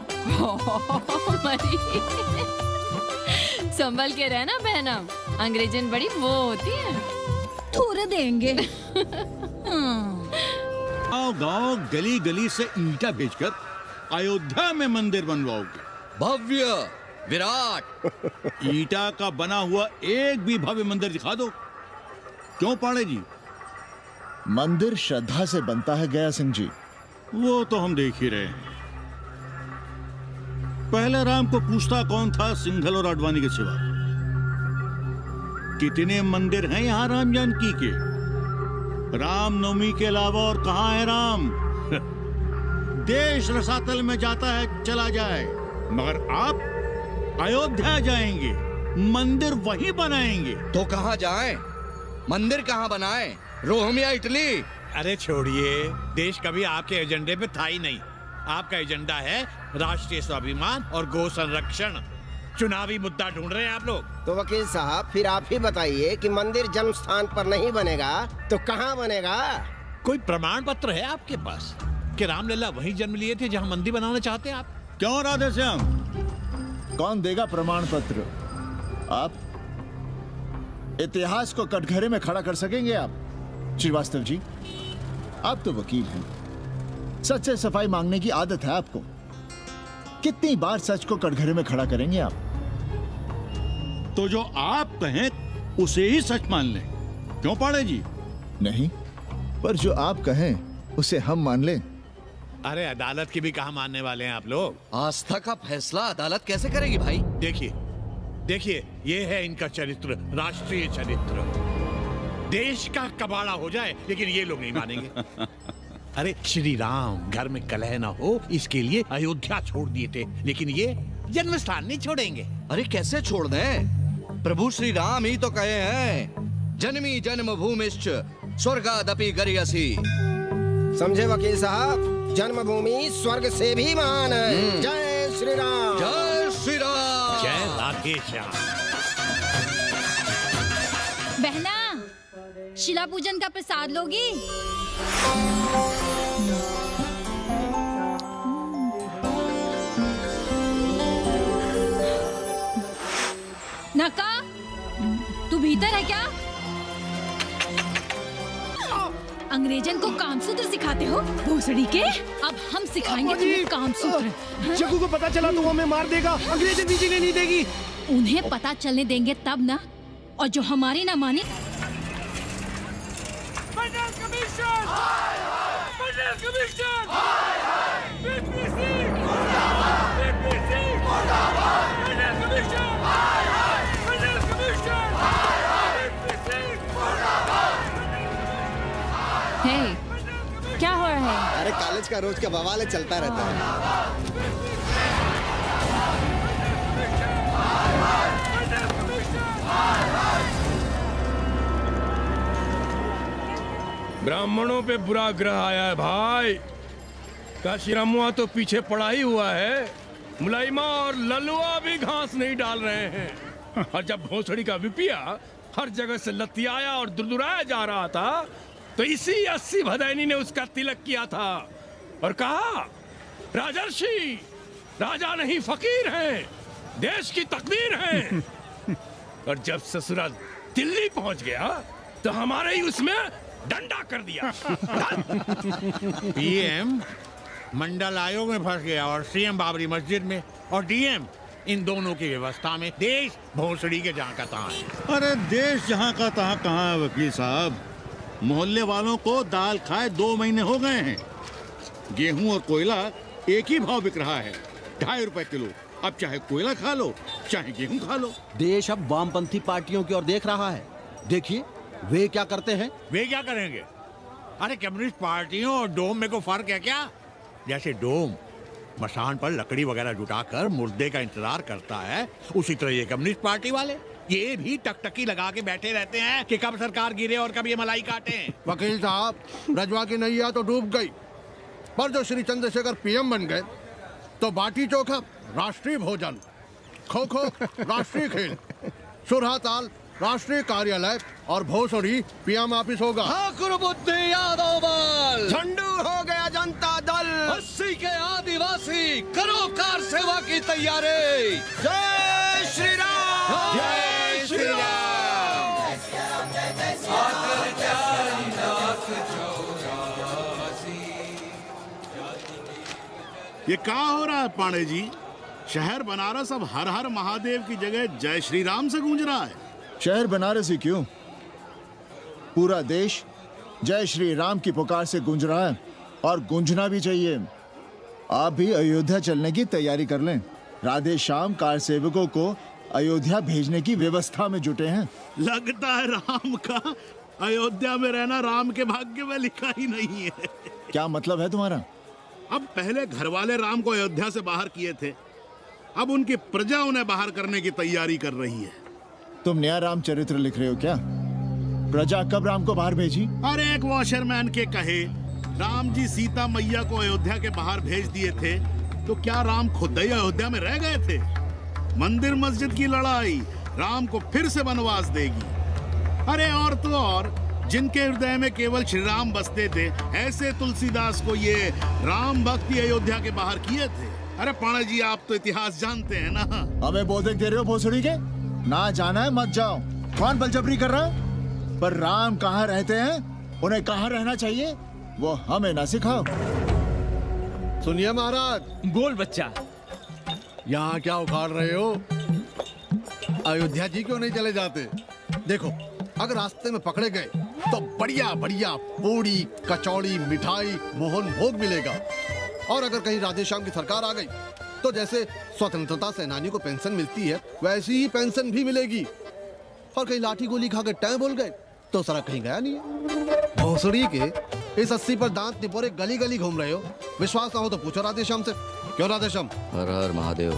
संभल के रहना बहनम, अंग्रेजन बड़ी वो होती है। थूर देंगे। गांव गली गली से ईंटा भेजकर अयोध्या में मंदिर बनवाओगे। भव्य विराट ईटा का बना हुआ एक भी भव्य मंदिर दिखा दो। क्यों पाड़े जी? मंदिर श्रद्धा से बनता है गया सिंह जी। वो तो हम देख ही रहे हैं। पहले राम को पूछता कौन था सिंघल और आडवाणी के सिवा? कितने मंदिर हैं यहाँ राम जानकी के? रामनवमी के अलावा और कहाँ है राम? देश रसातल में जाता है चला जाए, मगर आप अयोध्या जाएंगे, मंदिर वहीं बनाएंगे। तो कहाँ जाएं? मंदिर कहाँ बनाएं? रोम या इटली? अरे छोड़िए, देश कभी आपके एजेंडे पे था ही नहीं। आपका एजेंडा है राष्ट्रीय स्वाभिमान और गौ संरक्षण। चुनावी मुद्दा ढूंढ रहे हैं आप लोग। तो वकील साहब फिर आप ही बताइए कि मंदिर जन्म स्थान पर नहीं बनेगा तो कहाँ बनेगा? कोई प्रमाण पत्र है आपके पास कि रामलला वहीं जन्म लिए थे जहाँ मंदिर बनाना चाहते हैं आप? क्यों राधे श्याम? कौन देगा प्रमाण पत्र? आप इतिहास को कटघरे में खड़ा कर सकेंगे आप? श्रीवास्तव जी, आप तो वकील हैं, सच से सफाई मांगने की आदत है आपको। कितनी बार सच को कटघरे में खड़ा करेंगे आप? तो जो आप कहें उसे ही सच मान लें। क्यों पाड़े जी? नहीं, पर जो आप कहें उसे हम मान लें। अरे अदालत की भी कहाँ मानने वाले हैं आप लोग? आस्था का फैसला अदालत कैसे करेगी भाई? देखिए देखिए, ये है इनका चरित्र, राष्ट्रीय चरित्र। देश का कबाड़ा हो जाए लेकिन ये लोग नहीं मानेंगे। अरे श्री राम घर में कलह न हो इसके लिए अयोध्या छोड़ दिए थे, लेकिन ये जन्म स्थान नहीं छोड़ेंगे। अरे कैसे छोड़ दें? प्रभु श्री राम ही तो कहे हैं, जन्मी जन्म भूमिश्च स्वर्गादपि गरियसी। समझे वकील साहब, जन्मभूमि स्वर्ग से भी महान है। जय श्री राम। जय श्री राम। जय राधे श्याम। बहना, शिला पूजन का प्रसाद लोगी? नका, तू भीतर है क्या? अंग्रेजन को कामसूत्र सिखाते हो भोसड़ी के? अब हम सिखाएंगे तुम्हें कामसूत्र। जग्गू को पता चला तो वो हमें मार देगा, अंग्रेजन बीजीने नहीं देगी। उन्हें पता चलने देंगे तब ना, और जो हमारी ना माने। Hey, क्या हो रहा है? अरे कॉलेज का रोज का बवाल चलता रहता है। ब्राह्मणों पे बुरा ग्रह आया है भाई। काशीरामुआ तो पीछे पड़ा ही हुआ है, मुलाइमा और ललुआ भी घास नहीं डाल रहे हैं। और जब भोसड़ी का विपिया हर जगह से लतियाया और दुरदुराया जा रहा था, तो इसी 80 भदैनी ने उसका तिलक किया था और कहा, राजर्षि राजा नहीं फकीर हैं, देश की तकदीर हैं। और जब ससुरा दिल्ली पहुंच गया तो हमारे ही उसमें डंडा कर दिया। पीएम मंडल आयोग में फंस गया और सीएम बाबरी मस्जिद में, और डीएम इन दोनों की व्यवस्था में। देश भोसड़ी के जहाँ का तहाँ है। अरे देश जहाँ का तहाँ कहाँ है वकील साहब? मोहल्ले वालों को दाल खाए 2 महीने हो गए हैं। गेहूं और कोयला एक ही भाव बिक रहा है, 2.5 रुपए किलो। अब चाहे कोयला खा लो चाहे गेहूं खा लो। देश अब वामपंथी पार्टियों की ओर देख रहा है। देखिए वे क्या करते हैं। वे क्या करेंगे? अरे कम्युनिस्ट पार्टियों और डोम में को फर्क है क्या? जैसे डोम मसान पर लकड़ी वगैरह जुटाकर मुर्दे का इंतजार करता है, उसी तरह ये कम्युनिस्ट पार्टी वाले ये भी टकटकी लगा के बैठे रहते हैं कि कब सरकार गिरे और कब ये मलाई काटे। वकील साहब, रजवा की नैया तो डूब गई, पर जो श्री चंद्रशेखर पीएम बन गए तो बाटी चोखा राष्ट्रीय भोजन, खो खो राष्ट्रीय खेल, सुरहा ताल राष्ट्रीय कार्यालय और भोसड़ी पीएम ऑफिस होगा। ठाकुर बुद्धि यादव बल, झंडू हो गया जनता दल, 80 के आदिवासी करो कार सेवा की तैयारी। जय श्री राम। जय श्री राम। ये क्या हो रहा है पांडे जी? शहर बनारस अब हर हर महादेव की जगह जय श्री राम से गूंज रहा है। शहर बनारस ही क्यों, पूरा देश जय श्री राम की पुकार से गूंज रहा है, और गूंजना भी चाहिए। आप भी अयोध्या चलने की तैयारी कर लें। राधे श्याम कार सेवकों को अयोध्या भेजने की व्यवस्था में जुटे हैं। लगता है राम का अयोध्या में रहना राम के भाग्य में लिखा ही नहीं है। क्या मतलब है तुम्हारा? अब पहले घर वाले राम को अयोध्या से बाहर किए थे, अब उनकी प्रजा उन्हें बाहर करने की तैयारी कर रही है। तुम नया रामचरित्र लिख रहे हो क्या? प्रजा कब राम को बाहर भेजी? अरे एक वॉशरमैन के कहे राम जी सीता मैया को अयोध्या के बाहर भेज दिए थे, तो क्या राम खुद ही अयोध्या में रह गए थे? मंदिर मस्जिद की लड़ाई राम को फिर से वनवास देगी। अरे और तो और, जिनके हृदय में केवल श्री राम बसते थे, ऐसे तुलसीदास को ये राम भक्ति अयोध्या के बाहर किए थे। अरे पाणा जी, आप तो इतिहास जानते हैं ना। हमें बोधक दे रहे हो भोसड़ी के? ना जाना है मत जाओ। कौन बलजबरी कर रहा है? पर राम कहाँ रहते हैं, उन्हें कहाँ रहना चाहिए, वो हमें ना सिखाओ। सुनिए महाराज। बोल बच्चा। यहाँ क्या उखाड़ रहे हो? अयोध्या जी क्यों नहीं चले जाते? देखो, अगर रास्ते में पकड़े गए तो बढ़िया बढ़िया पूड़ी कचौड़ी मिठाई मोहन भोग मिलेगा, और अगर कहीं राधेश्याम की सरकार आ गई तो जैसे स्वतंत्रता सेनानी को पेंशन मिलती है वैसी ही पेंशन भी मिलेगी। और कहीं लाठी गोली खा के टैं बोल गए तो सड़क कहीं गया नहीं है। भोसड़ी के इस 80 पर दांत निपोरे गली गली घूम रहे हो। विश्वास ना हो तो पूछो राधेश्याम से। क्यों राधेश्याम? हर हर महादेव।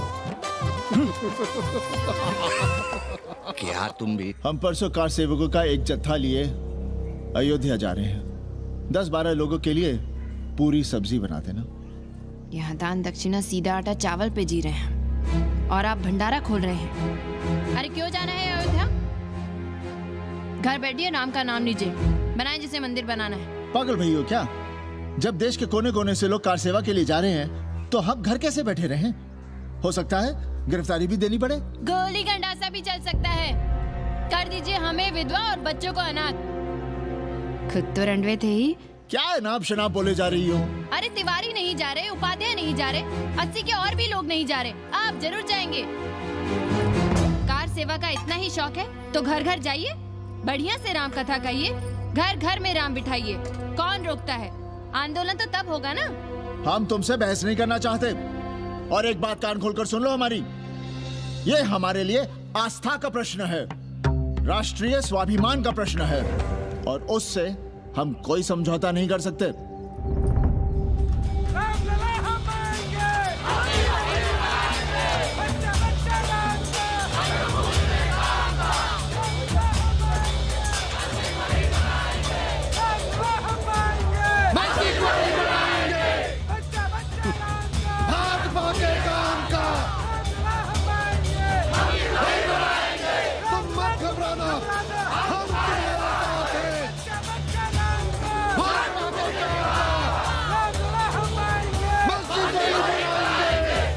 क्या तुम भी? हम परसों कार सेवकों का एक जत्था लिए अयोध्या जा रहे हैं। 10-12 लोगों के लिए पूरी सब्जी बना देना। यहाँ दान दक्षिणा सीधा आटा चावल पे जी रहे हैं और आप भंडारा खोल रहे हैं। अरे क्यों जाना है अयोध्या? घर बैठिए, नाम का नाम लीजिए, बनाए जिसे मंदिर बनाना है। पागल भई हो क्या? जब देश के कोने कोने से लोग कार सेवा के लिए जा रहे हैं तो हम घर कैसे बैठे रहें? हो सकता है गिरफ्तारी भी देनी पड़े। गोली गंडासा भी चल सकता है। कर दीजिए हमें विधवा और बच्चों को अनाथ। खुद तो रंडवे थे ही। क्या नाप शनाप बोले जा रही हो? अरे तिवारी नहीं जा रहे, उपाध्याय नहीं जा रहे, 80 के और भी लोग नहीं जा रहे। आप जरूर जाएंगे। कार सेवा का इतना ही शौक है तो घर घर जाइए, बढ़िया से राम कथा कहिए, घर घर में राम बिठाइए। कौन रोकता है? आंदोलन तो तब होगा ना। हम तुमसे बहस नहीं करना चाहते। और एक बात कान खोलकर सुन लो हमारी, ये हमारे लिए आस्था का प्रश्न है, राष्ट्रीय स्वाभिमान का प्रश्न है, और उससे हम कोई समझौता नहीं कर सकते।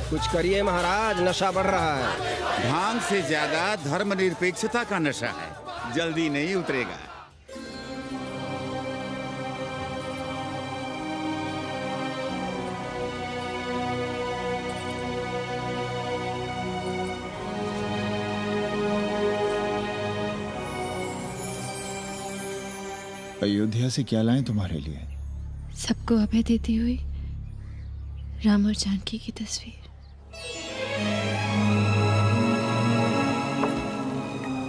कुछ करिए महाराज, नशा बढ़ रहा है। भांग से ज्यादा धर्मनिरपेक्षता का नशा है, जल्दी नहीं उतरेगा। अयोध्या से क्या लाएं तुम्हारे लिए? सबको अभय देती हुई राम और जानकी की तस्वीर।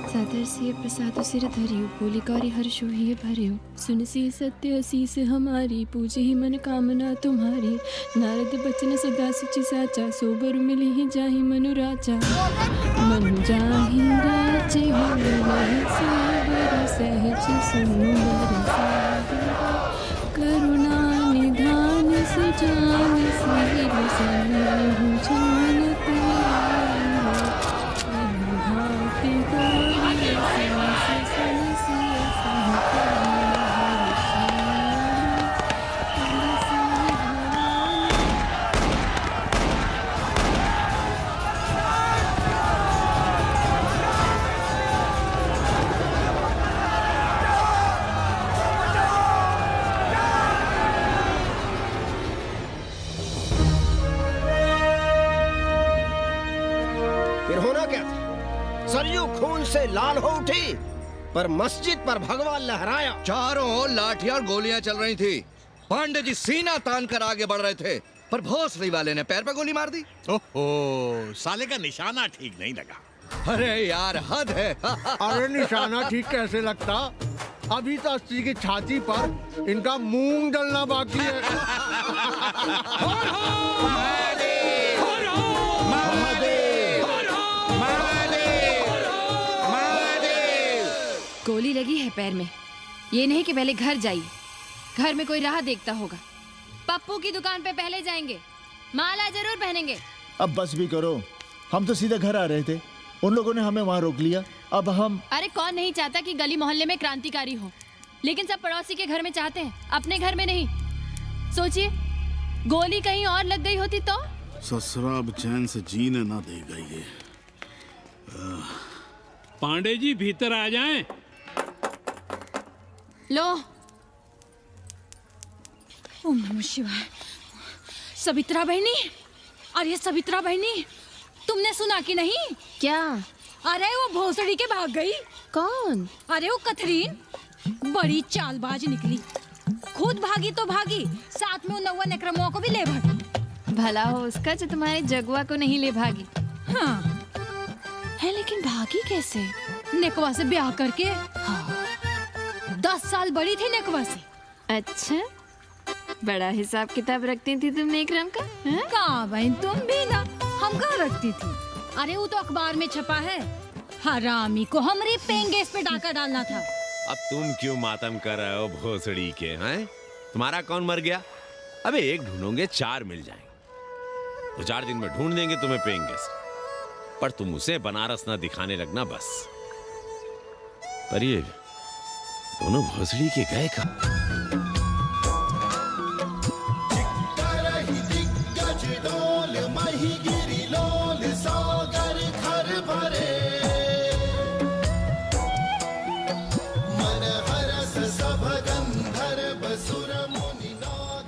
सादर से प्रसाद सिर धरियो, बोली कौरी हर्ष हुई भरियो, सुनसी सत्य असीस हमारी, पूजे ही मन कामना तुम्हारी। नारद बचन सदा सुचि साचा, सोबर मिली ही जाहि मनु राजा। मनु जाहि राजे होई सोबर, सहज सुंदर सागर। करुणा निधान सुजान सील, सनहु जान प्यारा। भांति गौरी सहस सनसिय फिर होना क्या था? सरयू खून से लाल हो उठी, पर मस्जिद पर भगवा लहराया। चारों ओर लाठियां और गोलियां चल रही थी। पांडे जी सीना तान कर आगे बढ़ रहे थे, पर भोसड़ी वाले ने पैर पे गोली मार दी। ओहो, साले का निशाना ठीक नहीं लगा। अरे यार हद है। अरे निशाना ठीक कैसे लगता? अभी तो 80 की छाती पर इनका मूंग डलना बाकी है। गोली लगी है पैर में, ये नहीं कि पहले घर जाइए, घर में कोई राह देखता होगा। पप्पू की दुकान पे पहले जाएंगे, माला जरूर पहनेंगे। अब बस भी करो, हम तो सीधे घर आ रहे थे, उन लोगों ने हमें वहाँ रोक लिया। अब हम अरे कौन नहीं चाहता कि गली मोहल्ले में क्रांतिकारी हो, लेकिन सब पड़ोसी के घर में चाहते हैं, अपने घर में नहीं। सोचिए, गोली कहीं और लग गई होती तो? ससुरा अब चैन से जीने ना देगा ये। पांडे जी भीतर आ जाएं। लो। ओम नमः शिवाय। सवित्रा बहनी, अरे सवित्रा बहनी, तुमने सुना कि नहीं? क्या? अरे वो भोसड़ी के भाग गई। कौन? अरे वो कथरीन, बड़ी चालबाज निकली। खुद भागी तो भागी, साथ में उन 9 नक्रमुआ को भी ले भागी। भला हो उसका जो तुम्हारे जगुआ को नहीं ले भागी। हाँ है, लेकिन भागी कैसे? नेकवा से ब्याह करके। हाँ। 10 साल बड़ी थी नेकवा से। अच्छा, बड़ा हिसाब किताब रखती थी तुम नेकराम का? कहाँ बहन, तुम भी ना, हम कहाँ रखती थी। अरे वो तो अखबार में छपा है, हरामी को हमरे पेंगेस पे डाका डालना था। अब तुम क्यों मातम कर रहे हो भोसड़ी के? हैं? तुम्हारा कौन मर गया? अबे एक ढूंढोगे 4 मिल जाएंगे। 2-4 दिन में ढूंढ देंगे तुम्हें पेइंग गेस्ट, पर तुम उसे बनारस ना दिखाने लगना बस। पर ये दोनों भोसड़ी के गए कब?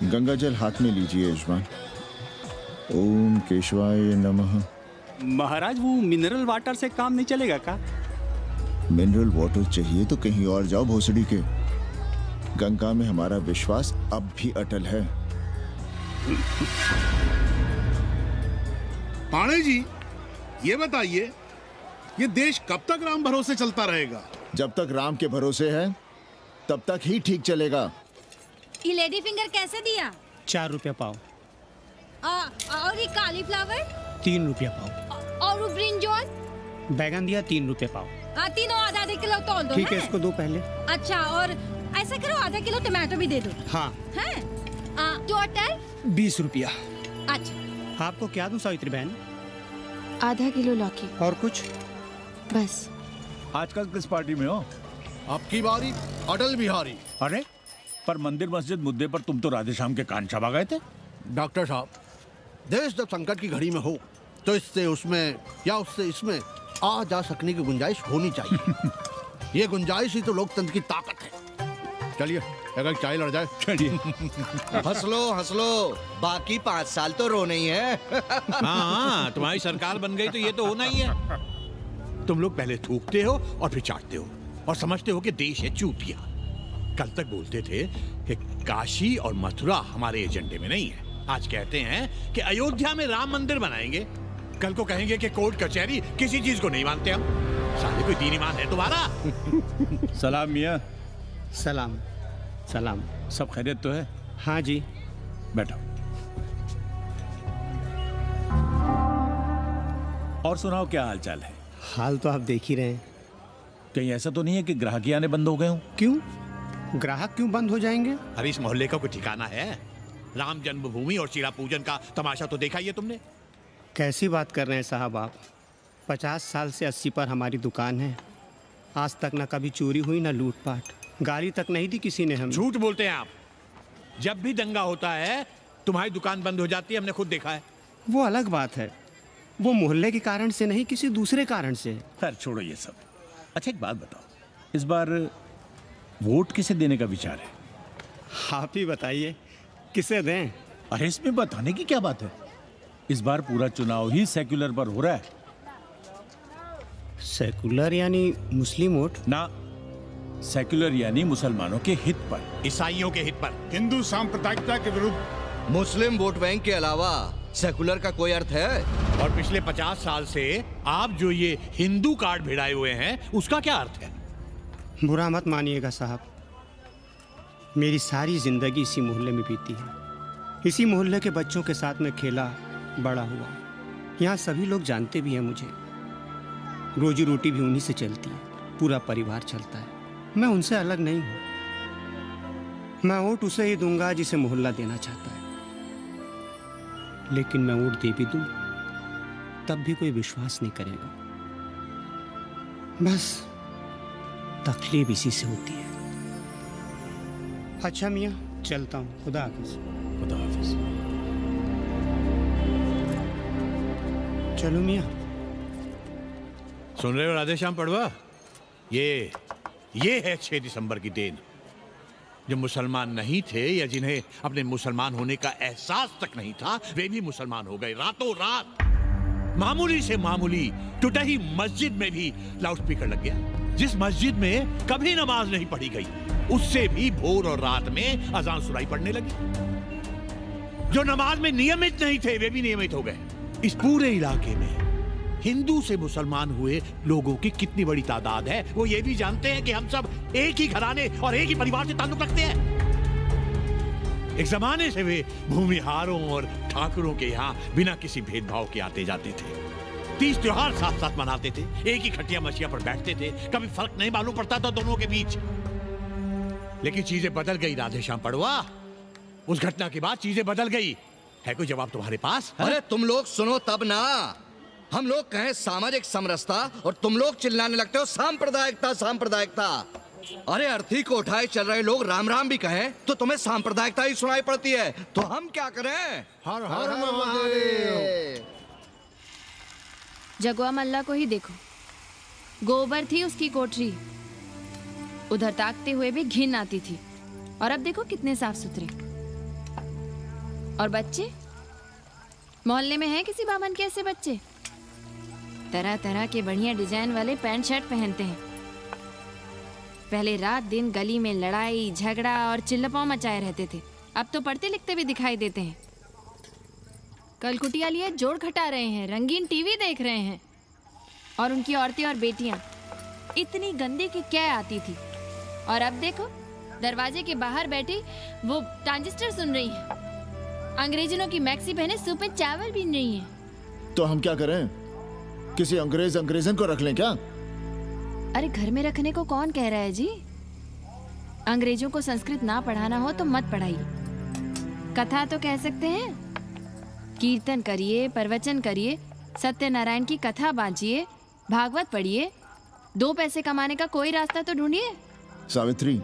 गंगा जल हाथ में लीजिए यजमान। ओम केशवाय नमः। महाराज वो मिनरल वाटर से काम नहीं चलेगा का? मिनरल वाटर चाहिए तो कहीं और जाओ भोसड़ी के। गंगा में हमारा विश्वास अब भी अटल है। पाणे जी, ये बताइए, ये देश कब तक राम भरोसे चलता रहेगा? जब तक राम के भरोसे है तब तक ही ठीक चलेगा। ये लेडी फिंगर कैसे दिया? 4 रुपया पाव। और ये कालीफ्लावर? 3 रुपया पाव। और वो ब्रिंजॉल? बैगन दिया 3 रुपये पाव। तीनों आधा किलो तोल दो। ठीक है, इसको दो पहले। अच्छा, और ऐसा करो आधा किलो टमाटो भी दे दो। हाँ। हैं? टोटल 20 रुपया। अच्छा। आपको क्या दूं सावित्री बहन? आधा किलो लौकी। और कुछ? बस। आजकल किस पार्टी में हो? आपकी बारी अटल बिहारी। अरे पर मंदिर मस्जिद मुद्दे पर तुम तो राधेश्याम के कान चबा गए थे। डॉक्टर साहब, देश जब संकट की घड़ी में हो तो इससे उसमें या उससे इसमें आ जा सकने की गुंजाइश होनी चाहिए। ये गुंजाइश ही तो लोकतंत्र की ताकत है। चलिए अगर चाय लड़ जाए। चलिए। हंस लो, बाकी 5 साल तो रोना ही है। हाँ, तुम्हारी सरकार बन गई तो ये तो होना ही है। तुम लोग पहले थूकते हो और फिर चाटते हो और समझते हो कि देश है चूतिया। कल तक बोलते थे कि काशी और मथुरा हमारे एजेंडे में नहीं है, आज कहते हैं कि अयोध्या में राम मंदिर बनाएंगे, कल को कहेंगे कि कोर्ट कचहरी किसी चीज को नहीं मानते हम। साले कोई दीन ईमान है तुम्हारा? सलाम मियाँ। सलाम। सलाम। सब खैरियत तो है? हाँ जी। बैठो। और सुनाओ, क्या हाल चाल है? हाल तो आप देख ही रहे हैं। कहीं ऐसा तो नहीं है कि ग्राहकी आने बंद हो गए हो? क्यों? ग्राहक क्यों बंद हो जाएंगे? अरे इस मोहल्ले का कोई ठिकाना है? राम जन्मभूमि और शिला पूजन का तमाशा तो देखा ही है तुमने। कैसी बात कर रहे हैं साहब आप? 50 साल से 80 पर हमारी दुकान है। आज तक ना कभी चोरी हुई ना लूटपाट, गाली तक नहीं दी किसी ने हमें। झूठ बोलते हैं आप। जब भी दंगा होता है तुम्हारी दुकान बंद हो जाती है, हमने खुद देखा है। वो अलग बात है, वो मोहल्ले के कारण से नहीं, किसी दूसरे कारण से। खैर छोड़ो ये सब। अच्छा एक बात बताओ, इस बार वोट किसे देने का विचार है? आप ही बताइए, किसे दें? अरे इसमें बताने की क्या बात है? इस बार पूरा चुनाव ही सेक्युलर पर हो रहा है। सेकुलर यानी मुस्लिम वोट? ना, सेक्युलर यानी मुसलमानों के हित पर, ईसाइयों के हित पर, हिंदू सांप्रदायिकता के विरुद्ध। मुस्लिम वोट बैंक के अलावा सेकुलर का कोई अर्थ है? और पिछले 50 साल से आप जो ये हिंदू कार्ड भिड़ाए हुए हैं उसका क्या अर्थ है? बुरा मत मानिएगा साहब, मेरी सारी जिंदगी इसी मोहल्ले में बीती है। इसी मोहल्ले के बच्चों के साथ में खेला बड़ा हुआ। यहाँ सभी लोग जानते भी हैं मुझे। रोजी रोटी भी उन्हीं से चलती है, पूरा परिवार चलता है। मैं उनसे अलग नहीं हूँ। मैं वोट उसे ही दूंगा जिसे मोहल्ला देना चाहता है, लेकिन मैं वोट दे भी दूं तब भी कोई विश्वास नहीं करेगा। बस तकलीफ इसी से होती है। अच्छा मियाँ, चलता हूँ। खुदा हाफिज। खुदा हाफिज। चलो मियाँ। सुन रहे हो राधेश्याम पड़वा? ये है 6 दिसंबर की देन। जो मुसलमान नहीं थे या जिन्हें अपने मुसलमान होने का एहसास तक नहीं था, वे भी मुसलमान हो गए रातों रात। मामूली से मामूली टूटी मस्जिद में भी लाउडस्पीकर लग गया। जिस मस्जिद में कभी नमाज नहीं पढ़ी गई, उससे भी भोर और रात में अजान सुनाई पड़ने लगी। जो नमाज में नियमित नहीं थे, वे भी नियमित हो गए। इस पूरे इलाके में हिंदू से मुसलमान हुए लोगों की कितनी बड़ी तादाद है, वो ये भी जानते हैं कि हम सब एक ही घराने और एक ही परिवार से ताल्लुक रखते हैं। एक जमाने से वे भूमिहारों और ठाकुरों के यहाँ बिना किसी भेदभाव के आते जाते थे। 30 त्योहार साथ साथ मनाते थे, एक ही खटिया मछिया पर बैठते थे, कभी फर्क नहीं मालूम पड़ता था दोनों के बीच। लेकिन चीजें बदल गई राधेश्याम पड़वा। उस घटना के बाद चीजें बदल गई। है कोई जवाब तुम्हारे पास? अरे तुम लोग सुनो तब ना। हम लोग कहें सामाजिक समरसता और तुम लोग चिल्लाने लगते हो सांप्रदायिकता सांप्रदायिकता। अरे अर्थी को उठाए चल रहे लोग राम राम भी कहें तो तुम्हें सांप्रदायिकता ही सुनाई पड़ती है। तो हम क्या करें? हर हर महादेव। जगुआ मल्ला को ही देखो, गोबर थी उसकी कोठरी, उधर ताकते हुए भी घिन आती थी, और अब देखो कितने साफ सुथरे। और बच्चे, मोहल्ले में हैं किसी बामन के ऐसे बच्चे? तरह तरह के बढ़िया डिजाइन वाले पैंट शर्ट पहनते हैं। पहले रात दिन गली में लड़ाई झगड़ा और चिल्लपाव मचाए रहते थे, अब तो पढ़ते लिखते भी दिखाई देते हैं। कल कुटिया लिए जोड़ घटा रहे हैं, रंगीन टीवी देख रहे हैं, और उनकी औरतें और बेटियां इतनी गंदे की क्या आती थी, और अब देखो दरवाजे के बाहर बैठी वो ट्रांजिस्टर सुन रही है। अंग्रेजनों की मैक्सी पहने सूप में चावल भी नहीं है। तो हम क्या करें? किसी अंग्रेजन को रख लें क्या? अरे घर में रखने को कौन कह रहा है जी? अंग्रेजों को संस्कृत ना पढ़ाना हो तो मत पढ़ाइए। कथा तो कह सकते हैं, कीर्तन करिए, प्रवचन करिए, सत्यनारायण की कथा बांचिए, भागवत पढ़िए, 2 पैसे कमाने का कोई रास्ता तो ढूंढिए। सावित्री,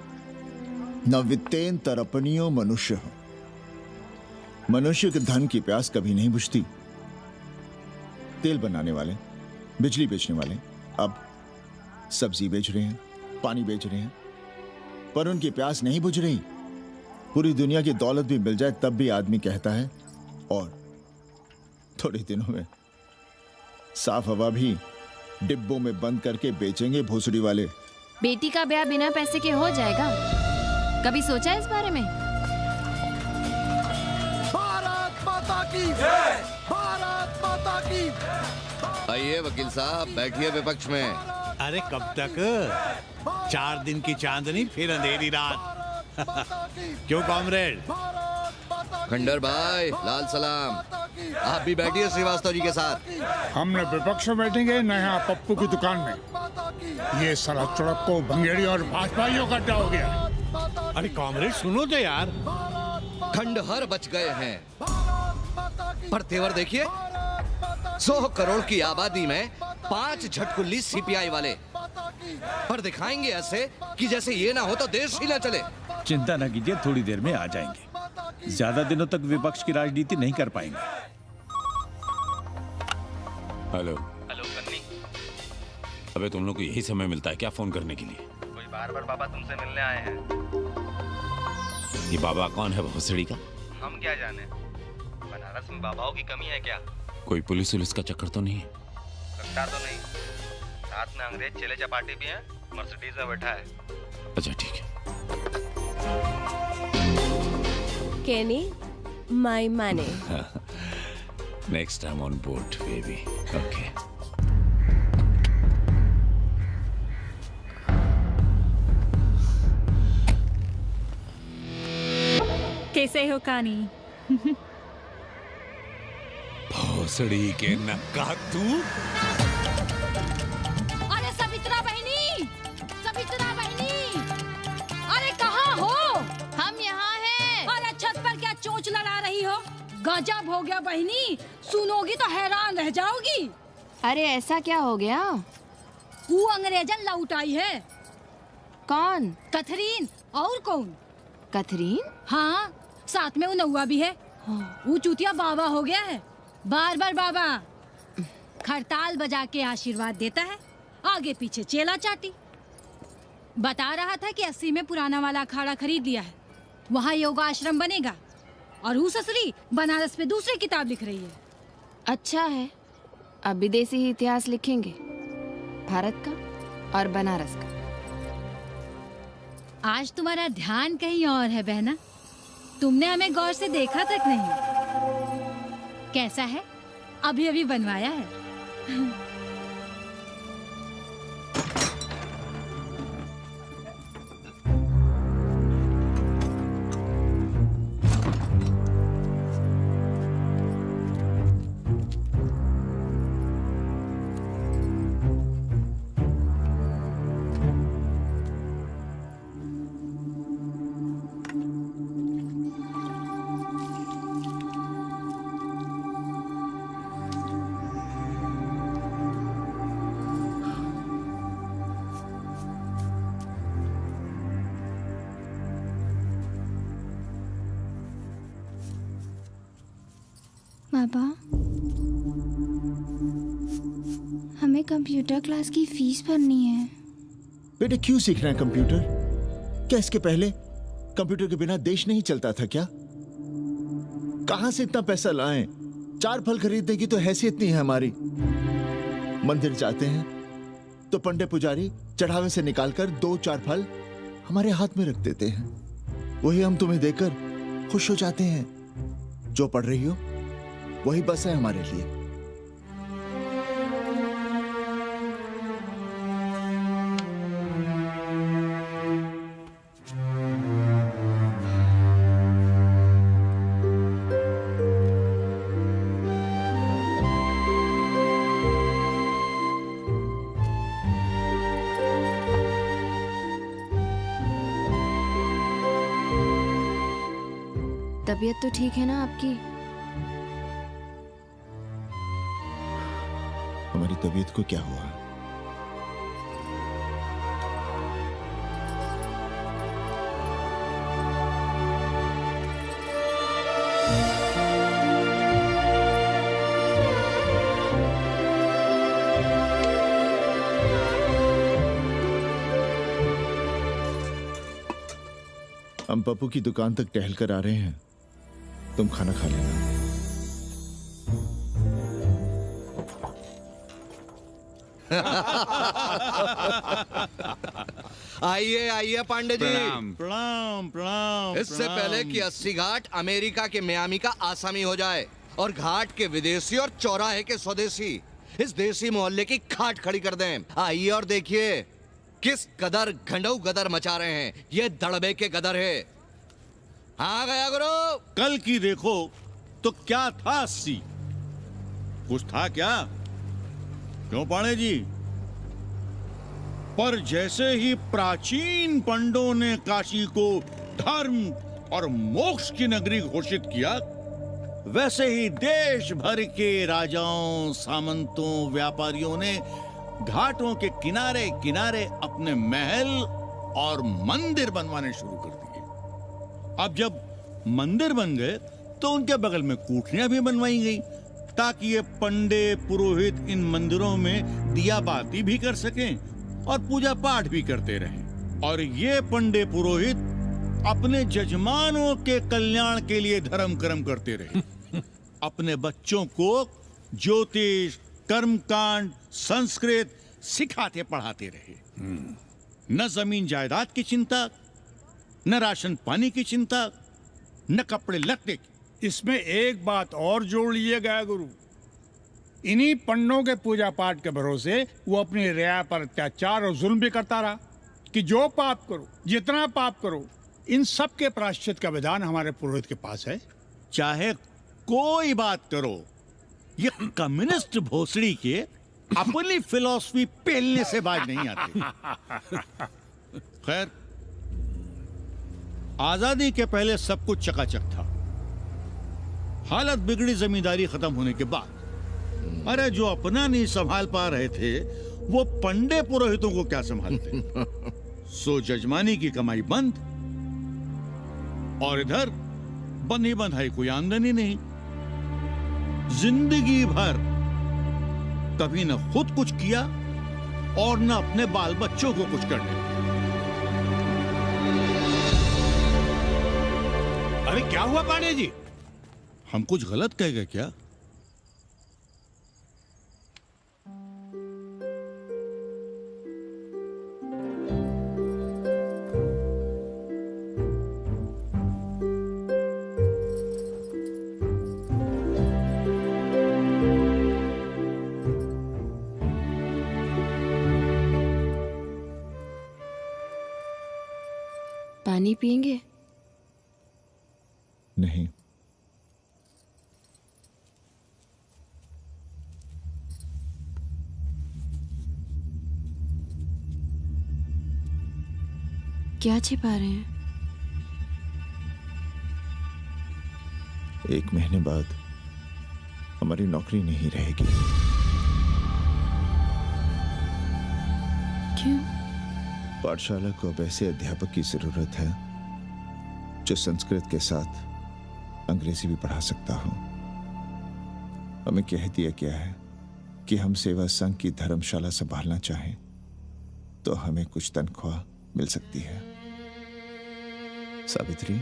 न वित्तेन तरपणियो मनुष्य। मनुष्य के धन की प्यास कभी नहीं बुझती। तेल बनाने वाले, बिजली बेचने वाले अब सब्जी बेच रहे हैं, पानी बेच रहे हैं, पर उनकी प्यास नहीं बुझ रही। पूरी दुनिया की दौलत भी मिल जाए तब भी आदमी कहता है, और थोड़े दिनों में साफ हवा भी डिब्बों में बंद करके बेचेंगे भोसड़ी वाले। बेटी का ब्याह बिना पैसे के हो जाएगा? कभी सोचा है इस बारे में? भारत माता की जय! भारत माता की। आइए वकील साहब, बैठिए विपक्ष में। अरे कब तक? 4 दिन की चांदनी फिर अंधेरी रात। क्यों कॉमरेड? खंडर भाई, लाल सलाम। आप भी बैठिए श्रीवास्तव जी के साथ। हम न विपक्ष में बैठेंगे न यहाँ पप्पू की दुकान में। ये सारा चुड़क को भंगेड़ी और भाजपाइयों का अड्डा हो गया। अरे कॉमरेड सुनो तो यार। खंडहर बच गए हैं, पर तेवर देखिए, 100 करोड़ की आबादी में 5 झटकुल्ली सीपीआई वाले, पर दिखाएंगे ऐसे कि जैसे ये ना हो तो देश ही ना चले। चिंता न कीजिए, थोड़ी देर में आ जाएंगे। ज्यादा दिनों तक विपक्ष की राजनीति नहीं कर पाएंगे। हेलो कन्नी। अबे तुम लोग को यही समय मिलता है क्या फोन करने के लिए? कोई बार-बार बाबा तुमसे मिलने आए हैं। ये बाबा कौन है भोसड़ी का? हम क्या जाने, बनारस में बाबाओं की कमी है क्या? कोई पुलिस का चक्कर तो नहीं है? लगता तो नहीं। साथ में अंग्रेज चेले चपाटी भी हैं, मर्सिडीज में बैठा है। अच्छा ठीक है। Kenny, my money. Next time on board, baby. Okay. कैसे हो कानी? भोसड़ी के नक्का तू। अरे सवित्रा बहनी, सवित्रा बहनी, अरे कहाँ हो? हम यहाँ हैं। अरे छत पर क्या चोंच लड़ा रही हो? गजब हो गया बहनी, सुनोगी तो हैरान रह जाओगी। अरे ऐसा क्या हो गया? वो अंग्रेजन लौट आई है। कौन? कथरीन। और कौन? कथरीन? हाँ, साथ में वो नौआ भी है। वो चूतिया बाबा हो गया है। बार बार बाबा खड़ताल बजा के आशीर्वाद देता है, आगे पीछे चेला चाटी। बता रहा था कि 80 में पुराना वाला अखाड़ा खरीद लिया है, वहाँ योगा आश्रम बनेगा, और वो ससुरी बनारस में दूसरी किताब लिख रही है। अच्छा है, अब विदेशी ही इतिहास लिखेंगे, भारत का और बनारस का। आज तुम्हारा ध्यान कहीं और है बहना, तुमने हमें गौर से देखा तक नहीं। कैसा है? अभी अभी बनवाया है। पापा, हमें कंप्यूटर क्लास की फीस भरनी है। बेटे क्यों सीखना है कंप्यूटर? क्या इसके पहले कंप्यूटर के बिना देश नहीं चलता था क्या? कहां से इतना पैसा लाएं? 4 फल खरीदने की तो हैसियत नहीं है हमारी। मंदिर जाते हैं तो पंडे पुजारी चढ़ावे से निकालकर 2-4 फल हमारे हाथ में रख देते हैं। वही हम तुम्हें देकर खुश हो जाते हैं। जो पढ़ रही हो वही बस है हमारे लिए। तबीयत तो ठीक है ना आपकी? हमारी तबीयत को क्या हुआ? हम पप्पू की दुकान तक टहल कर आ रहे हैं, तुम खाना खा लेना। आइए आइए पांडे जी। प्रणाम प्रणाम। इससे पहले कि 80 घाट अमेरिका के मियामी का आसामी हो जाए और घाट के विदेशी और चौराहे के स्वदेशी इस देसी मोहल्ले की खाट खड़ी कर दें, आइए और देखिए किस कदर घंडऊ गदर मचा रहे हैं। ये दड़बे के गदर है। हाँ गया गुरु। कल की देखो तो क्या था 80? कुछ था क्या? क्यों पांडे जी? पर जैसे ही प्राचीन पंडों ने काशी को धर्म और मोक्ष की नगरी घोषित किया, वैसे ही देश भर के राजाओं, सामंतों, व्यापारियों ने घाटों के किनारे किनारे अपने महल और मंदिर बनवाने शुरू कर दिए। अब जब मंदिर बन गए तो उनके बगल में कोठरियां भी बनवाई गई ताकि ये पंडे पुरोहित इन मंदिरों में दिया बाती भी कर सकें और पूजा पाठ भी करते रहें। और ये पंडे पुरोहित अपने जजमानों के कल्याण के लिए धर्म कर्म करते रहे। अपने बच्चों को ज्योतिष, कर्मकांड, संस्कृत सिखाते पढ़ाते रहे। न जमीन जायदाद की चिंता, न राशन पानी की चिंता, न कपड़े लत्ते की। इसमें एक बात और जोड़ लीजिएगा गुरु, इन्हीं पंडों के पूजा पाठ के भरोसे वो अपनी रिया पर अत्याचार और जुल्म भी करता रहा कि जो पाप करो, जितना पाप करो, इन सब के प्रायश्चित का विधान हमारे पुरोहित के पास है। चाहे कोई बात करो, ये कम्युनिस्ट भोसड़ी के अपनी फिलॉसफी पेलने से बाज नहीं आती। खैर, आजादी के पहले सब कुछ चकाचक था। हालत बिगड़ी जमींदारी खत्म होने के बाद। अरे जो अपना नहीं संभाल पा रहे थे वो पंडे पुरोहितों को क्या संभालते। सो जजमानी की कमाई बंद और इधर बंधी बंधाई कोई आमदनी नहीं। जिंदगी भर कभी न खुद कुछ किया और न अपने बाल बच्चों को कुछ करने। अरे क्या हुआ पांडे जी? हम कुछ गलत कह गए क्या? पानी पिएंगे? नहीं। क्या छिपा रहे हैं? 1 महीने बाद हमारी नौकरी नहीं रहेगी। क्यों? पाठशाला को अब ऐसे अध्यापक की जरूरत है जो संस्कृत के साथ अंग्रेजी भी पढ़ा सकता हो। हमें कह दिया गया है कि हम सेवा संघ की धर्मशाला संभालना चाहें तो हमें कुछ तनख्वाह मिल सकती है। सावित्री,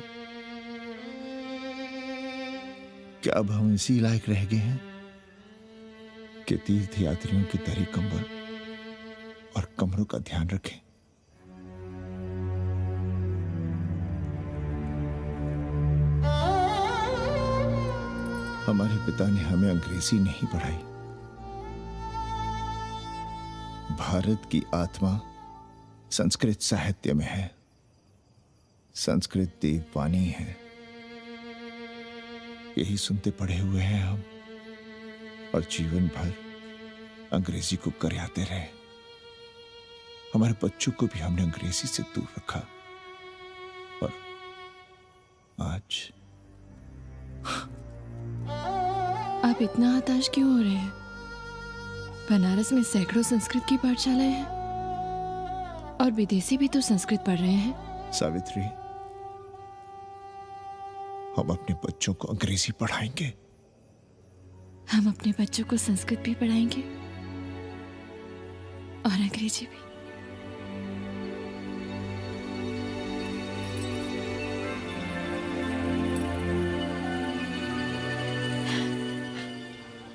क्या अब हम इसी लायक रह गए हैं कि तीर्थ यात्रियों की दरी कंबल और कमरों का ध्यान रखें? हमारे पिता ने हमें अंग्रेजी नहीं पढ़ाई। भारत की आत्मा संस्कृत साहित्य में है, संस्कृत देववाणी है। यही सुनते पढ़े हुए हैं हम, और जीवन भर अंग्रेजी को करियाते रहे। हमारे बच्चों को भी हमने अंग्रेजी से दूर रखा, और आज आप इतना हताश क्यों हो रहे हैं? बनारस में सैकड़ों संस्कृत की पाठशालाएं हैं और विदेशी भी तो संस्कृत पढ़ रहे हैं। सावित्री, हम अपने बच्चों को अंग्रेजी पढ़ाएंगे। हम अपने बच्चों को संस्कृत भी पढ़ाएंगे और अंग्रेजी भी।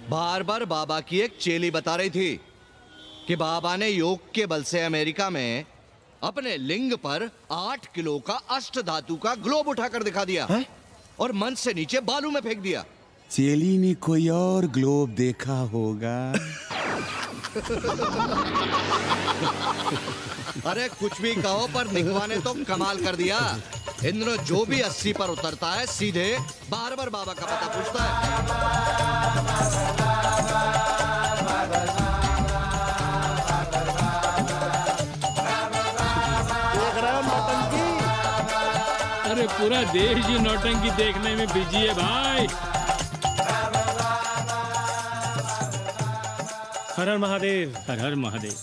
बार बार बाबा की एक चेली बता रही थी कि बाबा ने योग के बल से अमेरिका में अपने लिंग पर 8 किलो का अष्ट धातु का ग्लोब उठाकर दिखा दिया है? और मंच से नीचे बालू में फेंक दिया। चेली ने कोई और ग्लोब देखा होगा। अरे कुछ भी कहो, पर निकवा ने तो कमाल कर दिया। इंद्र जो भी 80 पर उतरता है सीधे बार बार बाबा का पता पूछता है। अरे पूरा देश ही नौटंकी देखने में बिजी है भाई। हर हर महादेव। हर हर महादेव।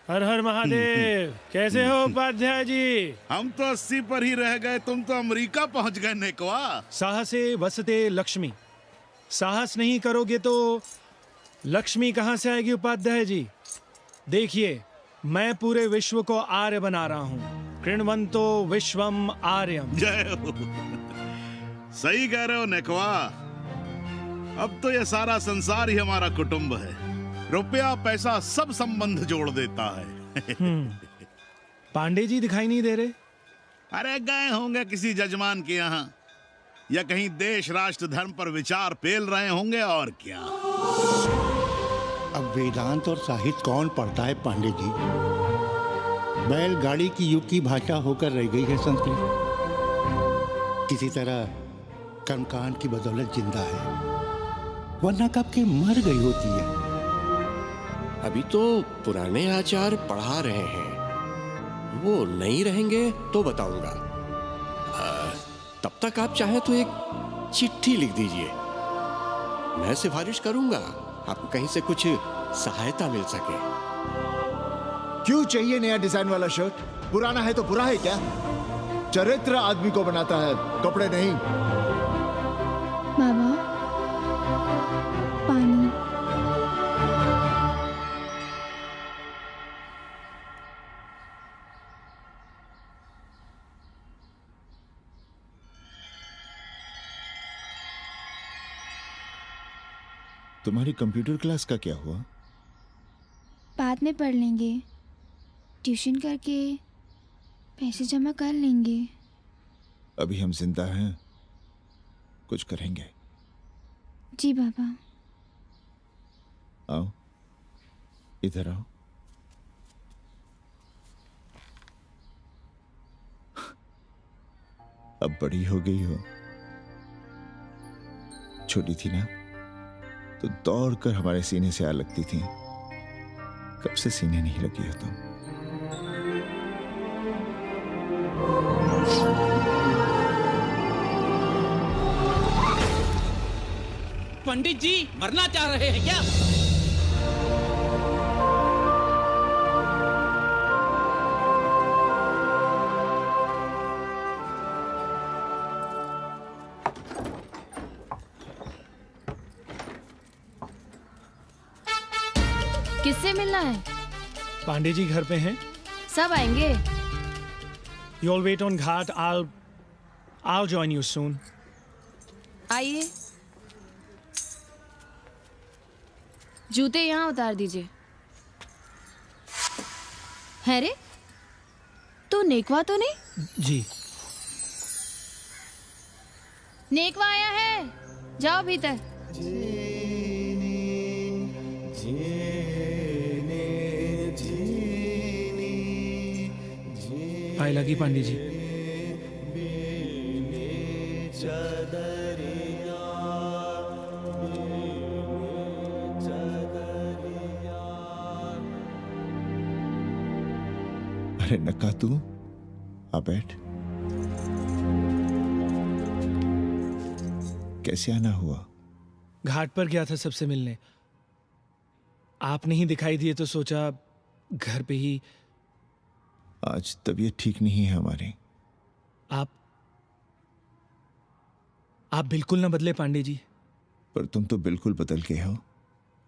हर हर महादेव। कैसे हो उपाध्याय जी? हम तो 80 पर ही रह गए, तुम तो अमेरिका पहुंच गए नेकवा। साहसे वसते लक्ष्मी। साहस नहीं करोगे तो लक्ष्मी कहां से आएगी उपाध्याय जी? देखिए, मैं पूरे विश्व को आर्य बना रहा हूं। कृण्वन्तो विश्वम आर्यम। जय हो। सही कह रहे हो नेकवा। अब तो ये सारा संसार ही हमारा कुटुंब है। रुपया पैसा सब संबंध जोड़ देता है। पांडे जी दिखाई नहीं दे रहे? अरे गए होंगे किसी जजमान के यहाँ, या कहीं देश राष्ट्र धर्म पर विचार पेल रहे होंगे, और क्या। अब वेदांत और साहित्य कौन पढ़ता है पांडे जी? बैलगाड़ी की युग की भाषा होकर रह गई है संस्कृत। किसी तरह कर्मकांड की बदौलत जिंदा है, वरना कब के मर गई होती है। अभी तो पुराने आचार पढ़ा रहे हैं, वो नहीं रहेंगे तो बताऊंगा। तब तक आप चाहें तो एक चिट्ठी लिख दीजिए, मैं सिफारिश करूंगा आपको कहीं से कुछ सहायता मिल सके। क्यों चाहिए नया डिजाइन वाला शर्ट? पुराना है तो बुरा है क्या? चरित्र आदमी को बनाता है, कपड़े नहीं। बाबा, पानी। तुम्हारी कंप्यूटर क्लास का क्या हुआ? बाद में पढ़ लेंगे, ट्यूशन करके पैसे जमा कर लेंगे। अभी हम जिंदा हैं, कुछ करेंगे। जी बाबा। आओ, इधर आओ। अब बड़ी हो गई हो। छोटी थी ना तो दौड़कर हमारे सीने से आ लगती थी। कब से सीने नहीं लगी हो तुम? पंडित जी मरना चाह रहे हैं क्या? किससे मिलना है? पांडे जी घर पे हैं। सब आएंगे। You all wait on Ghat. I'll join you soon. आइए। जूते यहाँ उतार दीजिए। है रे? तो नेकवा तो नहीं? जी। नेकवा आया है। जाओ भीतर। पाए लगी पांडे जी। अरे नक्का तू आ बैठ। कैसे आना हुआ? घाट पर गया था सबसे मिलने। आप नहीं दिखाई दिए तो सोचा घर पे ही। आज तबीयत ठीक नहीं है हमारी। आप बिल्कुल ना बदले पांडे जी। पर तुम तो बिल्कुल बदल गए हो।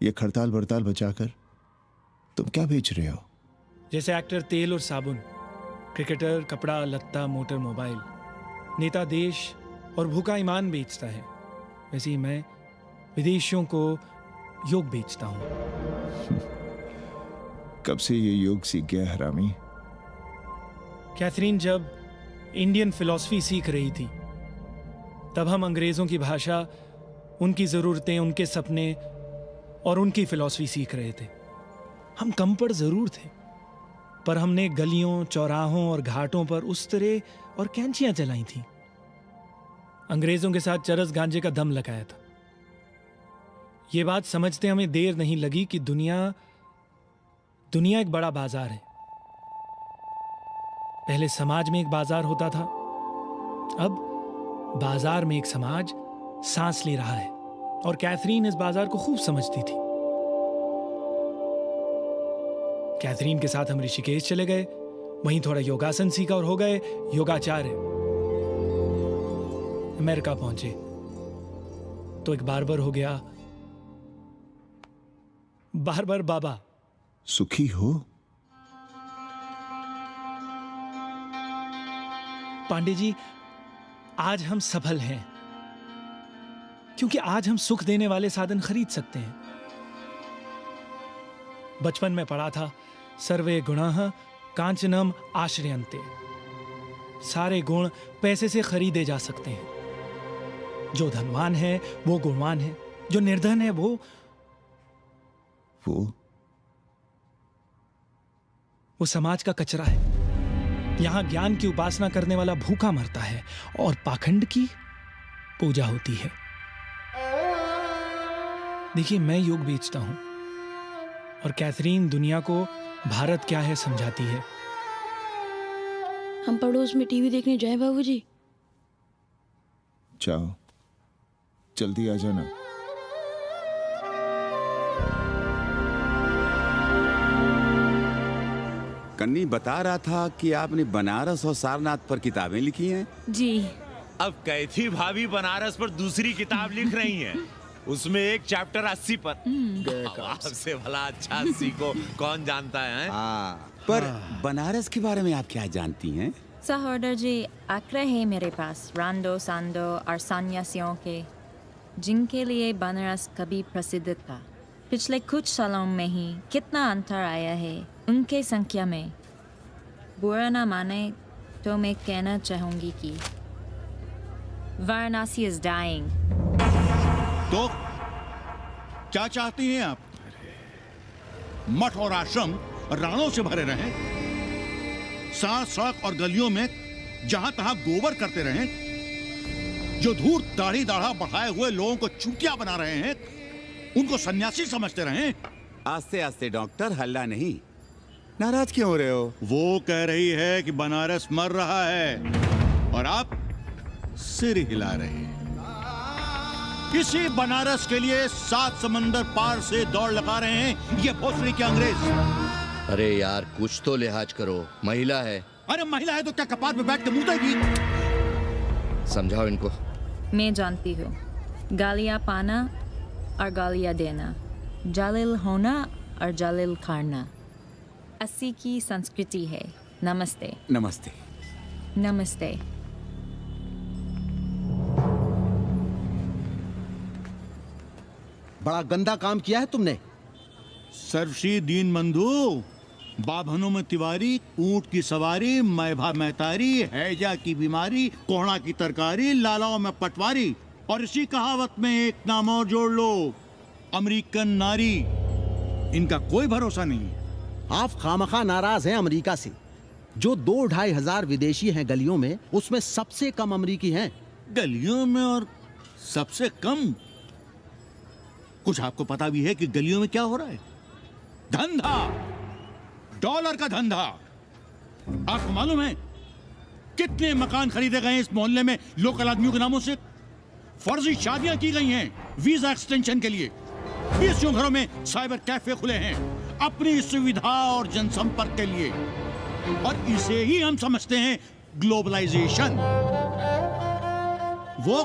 ये खड़ताल बड़ताल बचाकर तुम क्या बेच रहे हो? जैसे एक्टर तेल और साबुन, क्रिकेटर कपड़ा लत्ता मोटर मोबाइल, नेता देश और भूखा ईमान बेचता है, वैसे ही मैं विदेशियों को योग बेचता हूं। कब से ये योग सीख गया हरामी? कैथरीन जब इंडियन फिलॉसफी सीख रही थी तब हम अंग्रेजों की भाषा, उनकी जरूरतें, उनके सपने और उनकी फिलॉसफी सीख रहे थे। हम कम पढ़ जरूर थे, पर हमने गलियों, चौराहों और घाटों पर उस्तरे और कैंचियां चलाई थीं। अंग्रेजों के साथ चरस गांजे का दम लगाया था। ये बात समझते हमें देर नहीं लगी कि दुनिया एक बड़ा बाजार है। पहले समाज में एक बाजार होता था, अब बाजार में एक समाज सांस ले रहा है। और कैथरीन इस बाजार को खूब समझती थी। कैथरीन के साथ हम ऋषिकेश चले गए, वहीं थोड़ा योगासन सीखा और हो गए योगाचार्य। अमेरिका पहुंचे तो एक बार्बर हो गया, बार्बर बाबा। सुखी हो? पांडे जी, आज हम सफल हैं क्योंकि आज हम सुख देने वाले साधन खरीद सकते हैं। बचपन में पढ़ा था, सर्वे गुणाः कांचनम आश्रयन्ते। सारे गुण पैसे से खरीदे जा सकते हैं। जो धनवान है वो गुणवान है, जो निर्धन है वो समाज का कचरा है। यहां ज्ञान की उपासना करने वाला भूखा मरता है और पाखंड की पूजा होती है। देखिए, मैं योग बेचता हूं और कैथरीन दुनिया को भारत क्या है समझाती है। हम पड़ोस में टीवी देखने जाएं बाबूजी? जाओ, जल्दी आ जाना। कन्नी बता रहा था कि आपने बनारस और सारनाथ पर किताबें लिखी हैं। जी। अब कैथी भाभी बनारस पर दूसरी किताब लिख रही हैं। उसमें एक चैप्टर 80 पर। आपसे भला अच्छा 80 को कौन जानता है? पर बनारस के बारे में आप क्या जानती हैं? सहोदर जी, आंकड़े हैं मेरे पास रांडो सांडो और सन्यासियों के, जिनके लिए बनारस कभी प्रसिद्ध था। पिछले कुछ सालों में ही कितना अंतर आया है उनके संख्या में। बुरा ना माने तो मैं कहना चाहूंगी कि वाराणसी इज डाइंग। तो क्या चाहती हैं आप? मठ और आश्रम राणों से भरे रहें, सड़क सड़क और गलियों में जहां तहां गोबर करते रहें, जो धूर्त दाढ़ी दाढ़ा बढ़ाए हुए लोगों को चूतिया बना रहे हैं उनको सन्यासी समझते रहें। आस्ते आस्ते डॉक्टर, हल्ला नहीं। नाराज क्यों हो रहे हो? वो कह रही है कि बनारस मर रहा है और आप सिर हिला रहे हैं। इसी बनारस के लिए 7 समंदर पार से दौड़ लगा रहे हैं ये भोसड़ी के अंग्रेज। अरे यार, कुछ तो लिहाज करो, महिला है। अरे महिला है तो क्या कपाट पे बैठ के मुंह देगी? समझाओ इनको। मैं जानती हूँ, गालियाँ पाना और गालियाँ देना, जालिल होना और जलील खाना 80 की संस्कृति है। नमस्ते। नमस्ते। नमस्ते। बड़ा गंदा काम किया है तुमने। सर्वश्री दीन बंधु, बाभनों में तिवारी, ऊंट की सवारी, मैभा मैतारी, हैजा की बीमारी, कोहड़ा की तरकारी, लालाओं में पटवारी, और इसी कहावत में एक नाम और जोड़ लो, अमेरिकन नारी। इनका कोई भरोसा नहीं। आप खामखा नाराज हैं अमेरिका से। जो 2-2.5 हजार विदेशी हैं गलियों में, उसमें सबसे कम अमेरिकी हैं। गलियों में और सबसे कम? कुछ आपको पता भी है कि गलियों में क्या हो रहा है? धंधा, डॉलर का धंधा। आपको मालूम है कितने मकान खरीदे गए इस मोहल्ले में लोकल आदमियों के नामों से? फर्जी शादियां की गई हैं वीजा एक्सटेंशन के लिए। 20 घरों में साइबर कैफे खुले हैं अपनी सुविधा और जनसंपर्क के लिए, और इसे ही हम समझते हैं ग्लोबलाइजेशन। वो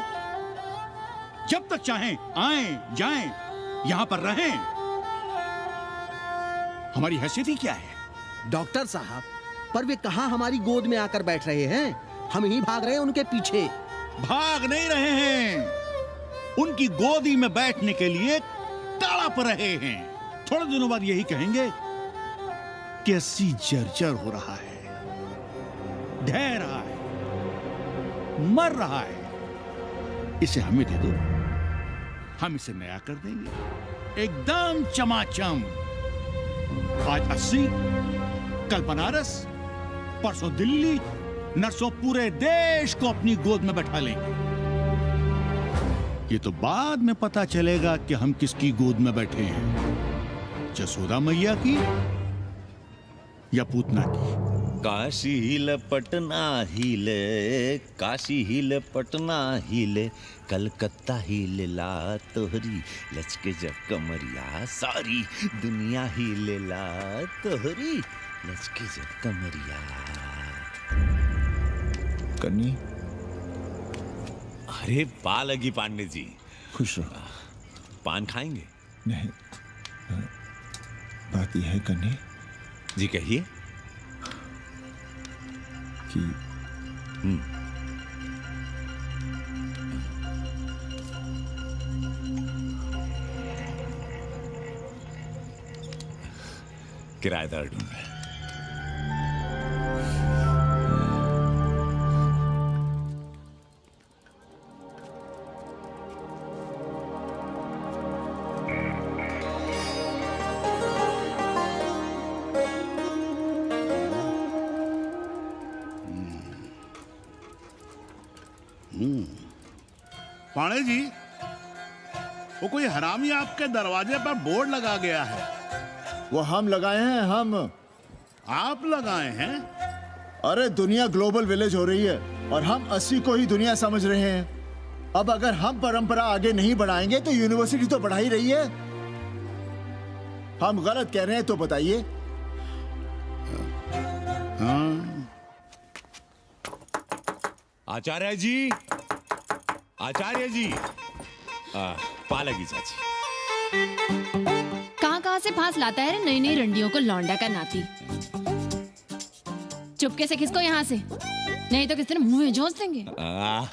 जब तक चाहें आएं जाएं, यहां पर रहें। हमारी हैसियत ही क्या है? डॉक्टर साहब, पर वे कहां हमारी गोद में आकर बैठ रहे हैं? हम ही भाग रहे हैं उनके पीछे। भाग नहीं रहे हैं, उनकी गोदी में बैठने के लिए तड़प रहे हैं। थोड़े दिनों बाद यही कहेंगे कि अस्सी जर्जर हो रहा है, ढह रहा है, मर रहा है, इसे हमें दे दो, हम इसे नया कर देंगे एकदम चमाचम। आज 80, कल बनारस, परसों दिल्ली, नरसों पूरे देश को अपनी गोद में बैठा लेंगे। ये तो बाद में पता चलेगा कि हम किसकी गोद में बैठे हैं, जसोदा मैया की या पूतना की। काशी हिले पटना हिले, काशी हिले पटना हिले, कलकत्ता हिले ला तोहरी लचके जब कमरिया, सारी दुनिया हिले ला तोहरी लचके जब कमरिया। कन्नी, अरे पा लगी पांडे जी। खुश रहो। पान खाएंगे? नहीं, बात यह है कन्नी जी, कहिए। कि किराएदार ढूंढे। पाणे जी, वो कोई हरामी आपके दरवाजे पर बोर्ड लगा गया है। वो हम लगाए हैं। हम? आप लगाए हैं? अरे दुनिया ग्लोबल विलेज हो रही है और हम 80 को ही दुनिया समझ रहे हैं। अब अगर हम परंपरा आगे नहीं बढ़ाएंगे तो यूनिवर्सिटी तो बढ़ा ही रही है। हम गलत कह रहे हैं तो बताइए। आचार्य जी, आचार्य जी, पालगी चाची। कहाँ से फांस लाता है रे नई नई रंडियों को लौंडा का नाती। चुपके से खिसको यहाँ से, नहीं तो किसी ने मुंह में झोंस देंगे।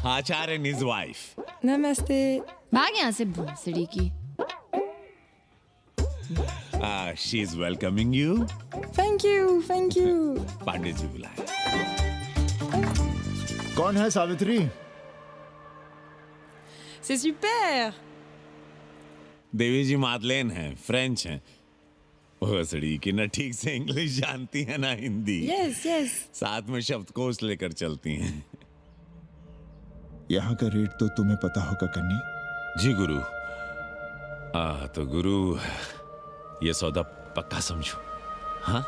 आचार्य and his wife। नमस्ते। भाग यहाँ से भूसड़ी की। She is welcoming you। Thank you, thank you. Pandey ji बुलाए। कौन है सावित्री? C'est super। देवी जी मादलेन हैं, फ्रेंच हैं। भोसड़ी की ना ठीक से इंग्लिश जानती है ना हिंदी। Yes yes. साथ में शब्दकोश लेकर चलती हैं। यहाँ का रेट तो तुम्हें पता होगा कन्नी। जी गुरु। तो गुरु, ये सौदा पक्का समझो। हाँ,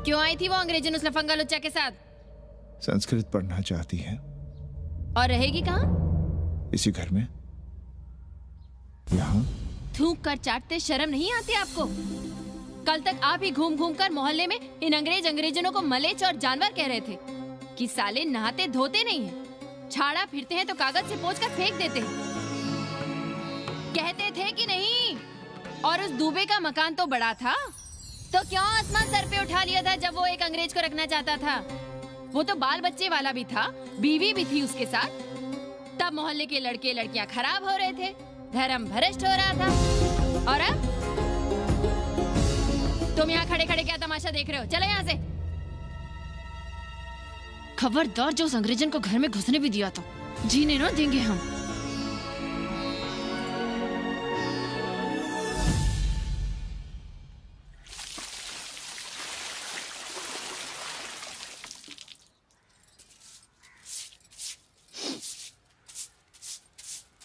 क्यों आई थी वो अंग्रेजी नुस्ला फंगा लुच्चा के साथ? संस्कृत पढ़ना चाहती है। और रहेगी कहाँ? इसी घर में, यहाँ। थूक कर चाटते शर्म नहीं आती आपको? कल तक आप ही घूम घूम कर मोहल्ले में इन अंग्रेजनों को मलेच और जानवर कह रहे थे कि साले नहाते धोते नहीं है, छाड़ा फिरते हैं तो कागज से पोंछ कर फेंक देते हैं। कहते थे कि नहीं। और उस दूबे का मकान तो बड़ा था, तो क्यों आसमान सर पे उठा लिया था जब वो एक अंग्रेज को रखना चाहता था? वो तो बाल बच्चे वाला भी था, बीवी भी थी उसके साथ। तब मोहल्ले के लड़के लड़कियां खराब हो रहे थे, धर्म भ्रष्ट हो रहा था। और अब तुम यहाँ खड़े खड़े क्या तमाशा देख रहे हो? चलो यहाँ से। खबरदार, जो उस अंग्रेजन को घर में घुसने भी दिया तो जीने ना देंगे हम।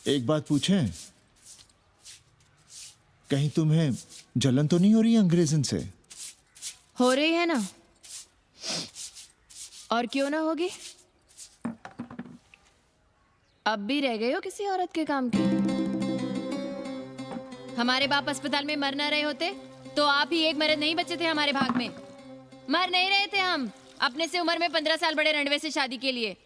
एक बात पूछें, कहीं तुम्हें जलन तो नहीं हो रही अंग्रेजन से? हो रही है ना, और क्यों ना होगी? अब भी रह गए हो किसी औरत के काम की? हमारे बाप अस्पताल में मर न रहे होते तो आप ही एक मर्द नहीं बचे थे हमारे भाग में। मर नहीं रहे थे हम अपने से उम्र में 15 साल बड़े रणवे से शादी के लिए।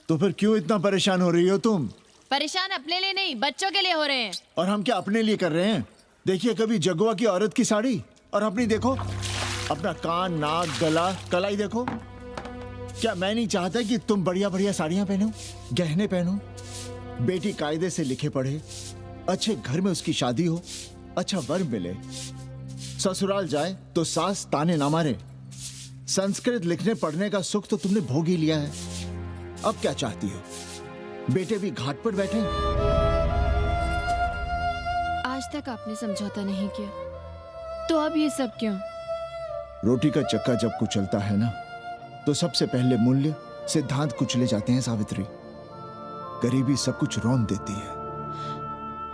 तो फिर क्यों इतना परेशान हो रही हो तुम? परेशान अपने लिए नहीं, बच्चों के लिए हो रहे हैं। और हम क्या अपने लिए कर रहे हैं? देखिए कभी जगुआ की औरत की साड़ी और अपनी देखो, अपना कान, नाक, गला, कलाई देखो। क्या मैं नहीं चाहता कि तुम बढ़िया बढ़िया साड़ियां पहनो, गहने पहनो, बेटी कायदे से लिखे पढ़े, अच्छे घर में उसकी शादी हो, अच्छा वर मिले, ससुराल जाए तो सास ताने ना मारे। संस्कृत लिखने पढ़ने का सुख तो तुमने भोग ही लिया है, अब क्या चाहती हो? बेटे भी घाट पर बैठे। आज तक आपने समझौता नहीं किया, तो अब ये सब क्यों? रोटी का चक्का जब कुचलता है ना, तो सबसे पहले मूल्य सिद्धांत कुचले जाते हैं सावित्री। गरीबी सब कुछ रौंद देती है।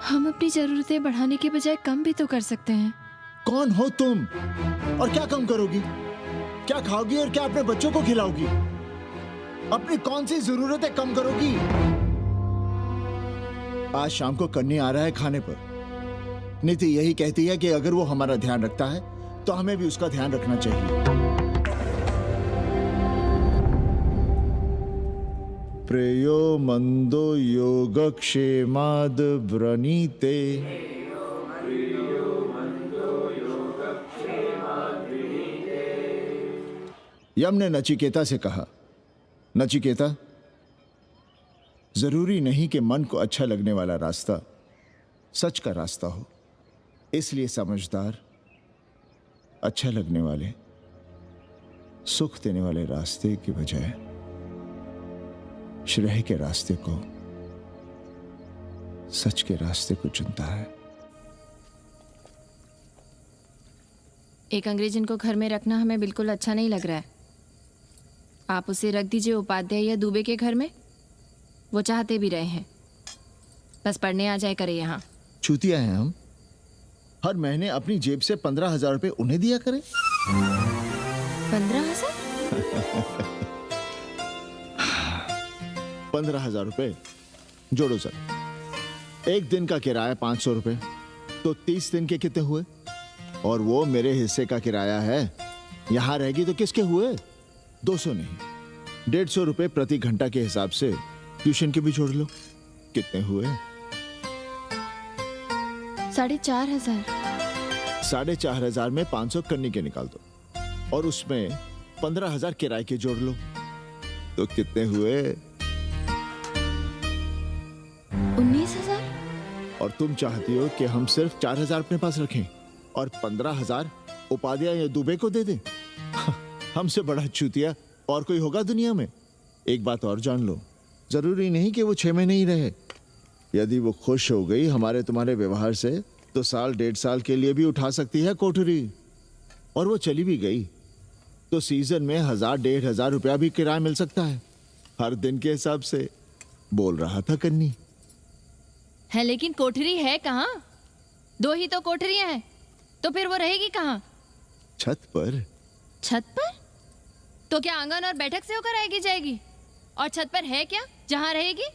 हम अपनी जरूरतें बढ़ाने के बजाय कम भी तो कर सकते हैं। कौन हो तुम और क्या कम करोगी? क्या खाओगी और क्या अपने बच्चों को खिलाओगी? अपनी कौन सी जरूरतें कम करोगी? आज शाम को कन्नी आ रहा है खाने पर। नीति यही कहती है कि अगर वो हमारा ध्यान रखता है तो हमें भी उसका ध्यान रखना चाहिए। प्रेयो मंदो योगक्षेमाद व्रणीते। यम ने नचिकेता से कहा, नचिकेता, जरूरी नहीं कि मन को अच्छा लगने वाला रास्ता सच का रास्ता हो। इसलिए समझदार, अच्छा लगने वाले, सुख देने वाले रास्ते की बजाय श्रेय के रास्ते को, सच के रास्ते को चुनता है। एक अंग्रेजन को घर में रखना हमें बिल्कुल अच्छा नहीं लग रहा है। आप उसे रख दीजिए उपाध्याय या दुबे के घर में, वो चाहते भी रहे हैं। बस पढ़ने आ जाए करे यहाँ। चूतिया हैं हम, हर महीने अपनी जेब से 15,000 रुपए उन्हें दिया करें। 15,000? 15,000 रुपए जोड़ो सर। एक दिन का किराया 500 रुपए, तो 30 दिन के कितने हुए? और वो मेरे हिस्से का किराया है। यहां रहेगी तो किसके हुए? 200 नहीं, 150 रुपए प्रति घंटा के हिसाब से ट्यूशन के भी जोड़ लो। कितने हुए? 4,500। 4,500 में 500 कन्नी के निकाल दो और उसमें 15,000 किराए के जोड़ लो, तो कितने हुए? 19,000। और तुम चाहती हो कि हम सिर्फ 4,000 अपने पास रखें और 15,000 उपाध्याय या दुबे को दे दें? हमसे बड़ा चूतिया और कोई होगा दुनिया में? एक बात और जान लो, जरूरी नहीं कि वो 6 महीने ही रहे। यदि वो खुश हो गई हमारे तुम्हारे व्यवहार से, तो साल 1.5 साल के लिए भी उठा सकती है कोठरी। और वो चली भी गई तो सीजन में 1,000-1,500 रुपया भी किराया मिल सकता है, हर दिन के हिसाब से। बोल रहा था कन्नी है, लेकिन कोठरी है कहाँ? 2 ही तो कोठरियां हैं, तो फिर वो रहेगी कहाँ? छत पर। छत पर? तो क्या आंगन और बैठक से होकर आएगी जाएगी? और छत पर है क्या जहाँ रहेगी?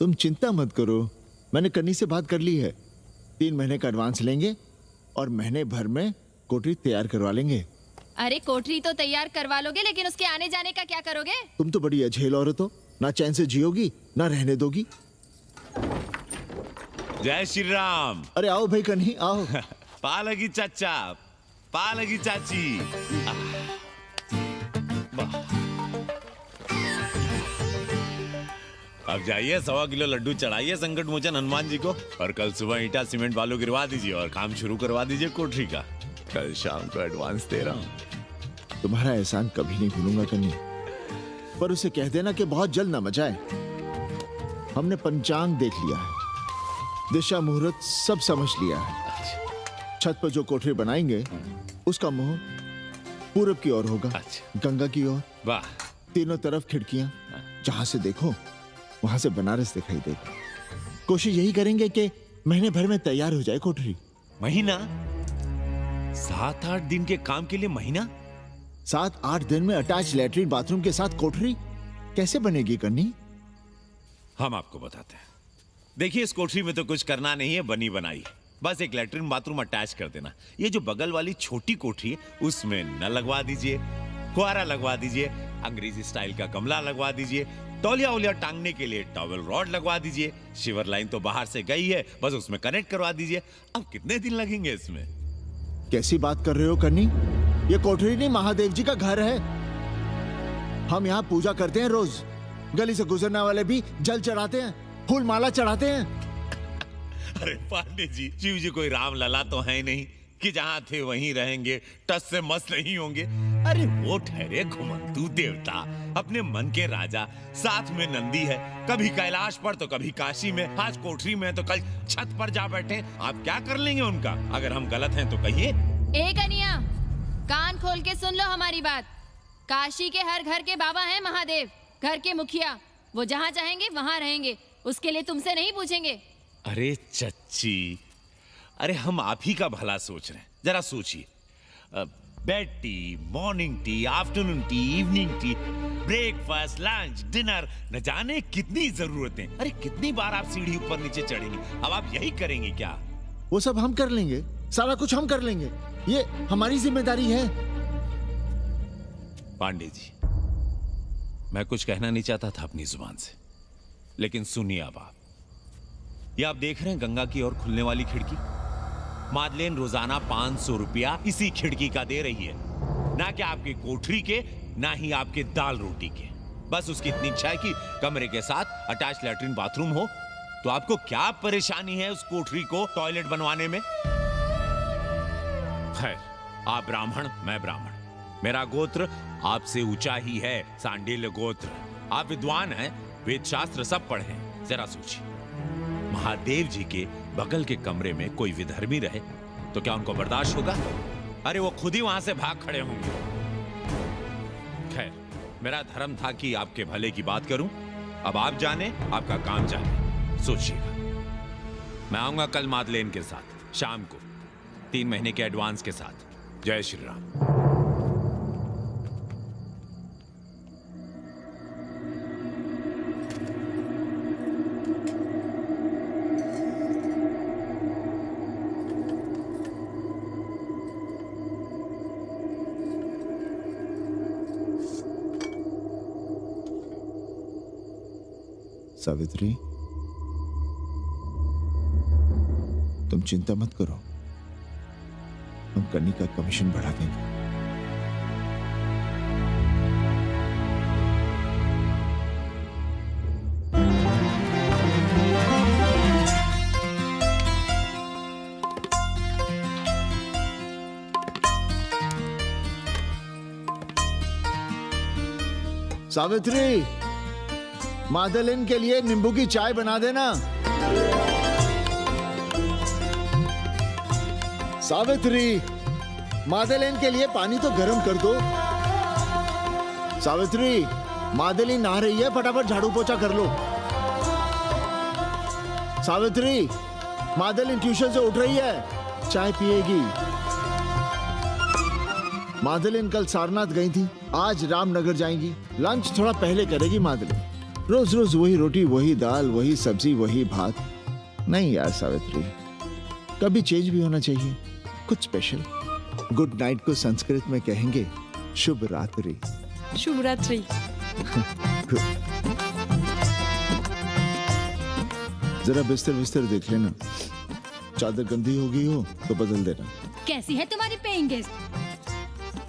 तुम चिंता मत करो, मैंने कन्नी से बात कर ली है। 3 महीने का एडवांस लेंगे और महीने भर में कोठरी तैयार करवा लेंगे। अरे कोठरी तो तैयार करवा लोगे, लेकिन उसके आने जाने का क्या करोगे? तुम तो बड़ी अझेल औरत हो, ना चैन से जियोगी ना रहने दोगी। जय श्री राम। अरे आओ भाई कन्ही आओ। पालगी चाचा, पालगी चाची। अब जाइए 1.25 किलो लड्डू चढ़ाइए संकट मोचन हनुमान जी को और कल सुबह ईटा सीमेंट बालू गिरवा दीजिए और काम शुरू करवा दीजिए कोठरी का। कल शाम को एडवांस दे रहा हूँ। तुम्हारा एहसान कभी नहीं भूलूंगा कन्ही, पर उसे कह देना कि बहुत जल्द न मचाए। हमने पंचांग देख लिया है, दिशा मुहूर्त सब समझ लिया है। छत पर जो कोठरी बनाएंगे उसका मुंह पूरब की ओर होगा, गंगा की ओर। वाह। तीनों तरफ खिड़कियां, जहां से देखो वहां से बनारस दिखाई देगा। कोशिश यही करेंगे कि महीने भर में तैयार हो जाए कोठरी। महीना? 7-8 दिन के काम के लिए महीना? 7-8 दिन में अटैच लैट्रिन बाथरूम के साथ कोठरी कैसे बनेगी कन्नी? हम आपको बताते हैं। देखिए इस कोठरी में तो कुछ करना नहीं है, बनी बनाई। बस एक लैट्रिन बाथरूम अटैच कर देना। ये जो बगल वाली छोटी कोठरी है उसमें नल लगवा दीजिए, फुहारा लगवा दीजिए, अंग्रेजी स्टाइल का गमला लगवा दीजिए, तौलिया उलिया टांगने के लिए टॉवेल रॉड लगवा दीजिए। शिवर लाइन तो बाहर से गई है, बस उसमें कनेक्ट करवा दीजिए। अब कितने दिन लगेंगे इसमें? कैसी बात कर रहे हो कन्नी? ये कोठरी नहीं महादेव जी का घर है। हम यहाँ पूजा करते हैं रोज। गली से गुजरने वाले भी जल चढ़ाते हैं, फूल माला चढ़ाते हैं। अरे पांडे जी, शिव जी कोई राम लला तो है नहीं कि जहां थे वहीं रहेंगे, टस से मस नहीं होंगे। अरे वो ठहरे घुमंतू देवता, अपने मन के राजा, साथ में नंदी है, कभी कैलाश पर तो कभी काशी में, आज कोठरी में तो कल छत पर जा बैठे। आप क्या कर लेंगे उनका? अगर हम गलत हैं तो कहिए। ए कन्या, कान खोल के सुन लो हमारी बात। काशी के हर घर के बाबा हैं महादेव, घर के मुखिया। वो जहाँ चाहेंगे वहाँ रहेंगे, उसके लिए तुमसे नहीं पूछेंगे। अरे चच्ची, अरे हम आप ही का भला सोच रहे हैं। जरा सोचिए, bed tea, morning tea, afternoon T, evening tea, breakfast, lunch, dinner, न जाने कितनी जरूरतें। अरे कितनी बार आप सीढ़ी ऊपर नीचे चढ़ेंगे। अब आप यही करेंगे क्या? वो सब हम कर लेंगे, सारा कुछ हम कर लेंगे, ये हमारी जिम्मेदारी है। पांडे जी, मैं कुछ कहना नहीं चाहता था अपनी जुबान से, लेकिन सुनिए अब आप। ये आप देख रहे हैं गंगा की ओर खुलने वाली खिड़की? मादलेन रोजाना 500 रुपया इसी खिड़की का दे रही है, ना कि आपकी कोठरी के, ना ही आपके दाल रोटी के। बस उसकी इतनी इच्छा है कि कमरे के साथ अटैच लैट्रिन बाथरूम हो। तो आपको क्या परेशानी है उस कोठरी को टॉयलेट बनवाने में? खैर, आप ब्राह्मण, मैं ब्राह्मण, मेरा गोत्र आपसे ऊंचा ही है, सांडिल्य गोत्र। आप विद्वान हैं, वेद शास्त्र सब पढ़े हैं। जरा सोचिए, महादेव जी के बगल के कमरे में कोई विधर्मी रहे तो क्या उनको बर्दाश्त होगा? अरे वो खुद ही वहां से भाग खड़े होंगे। खैर, मेरा धर्म था कि आपके भले की बात करूं। अब आप जाने, आपका काम जाने। सोचिएगा, मैं आऊंगा कल मादलेन के साथ शाम को, 3 महीने के एडवांस के साथ। जय श्री राम। सावित्री, तुम चिंता मत करो, हम कन्नी का कमीशन बढ़ा देंगे। सावित्री, मादलिन के लिए नींबू की चाय बना देना। सावित्री, मादलिन के लिए पानी तो गर्म कर दो। सावित्री, मादलिन नहा रही है, फटाफट झाड़ू पोछा कर लो। सावित्री, मादलिन ट्यूशन से उठ रही है, चाय पिएगी। मादलिन कल सारनाथ गई थी, आज रामनगर जाएंगी। लंच थोड़ा पहले करेगी मादलिन। रोज रोज वही रोटी, वही दाल, वही सब्जी, वही भात। नहीं यार सावित्री, कभी चेंज भी होना चाहिए, कुछ स्पेशल। गुड नाइट को संस्कृत में कहेंगे शुभ रात्रि। शुभ रात्रि। Good. जरा बिस्तर बिस्तर देख लेना, चादर गंदी हो गई हो तो बदल देना। कैसी है तुम्हारी पेइंग गेस्ट?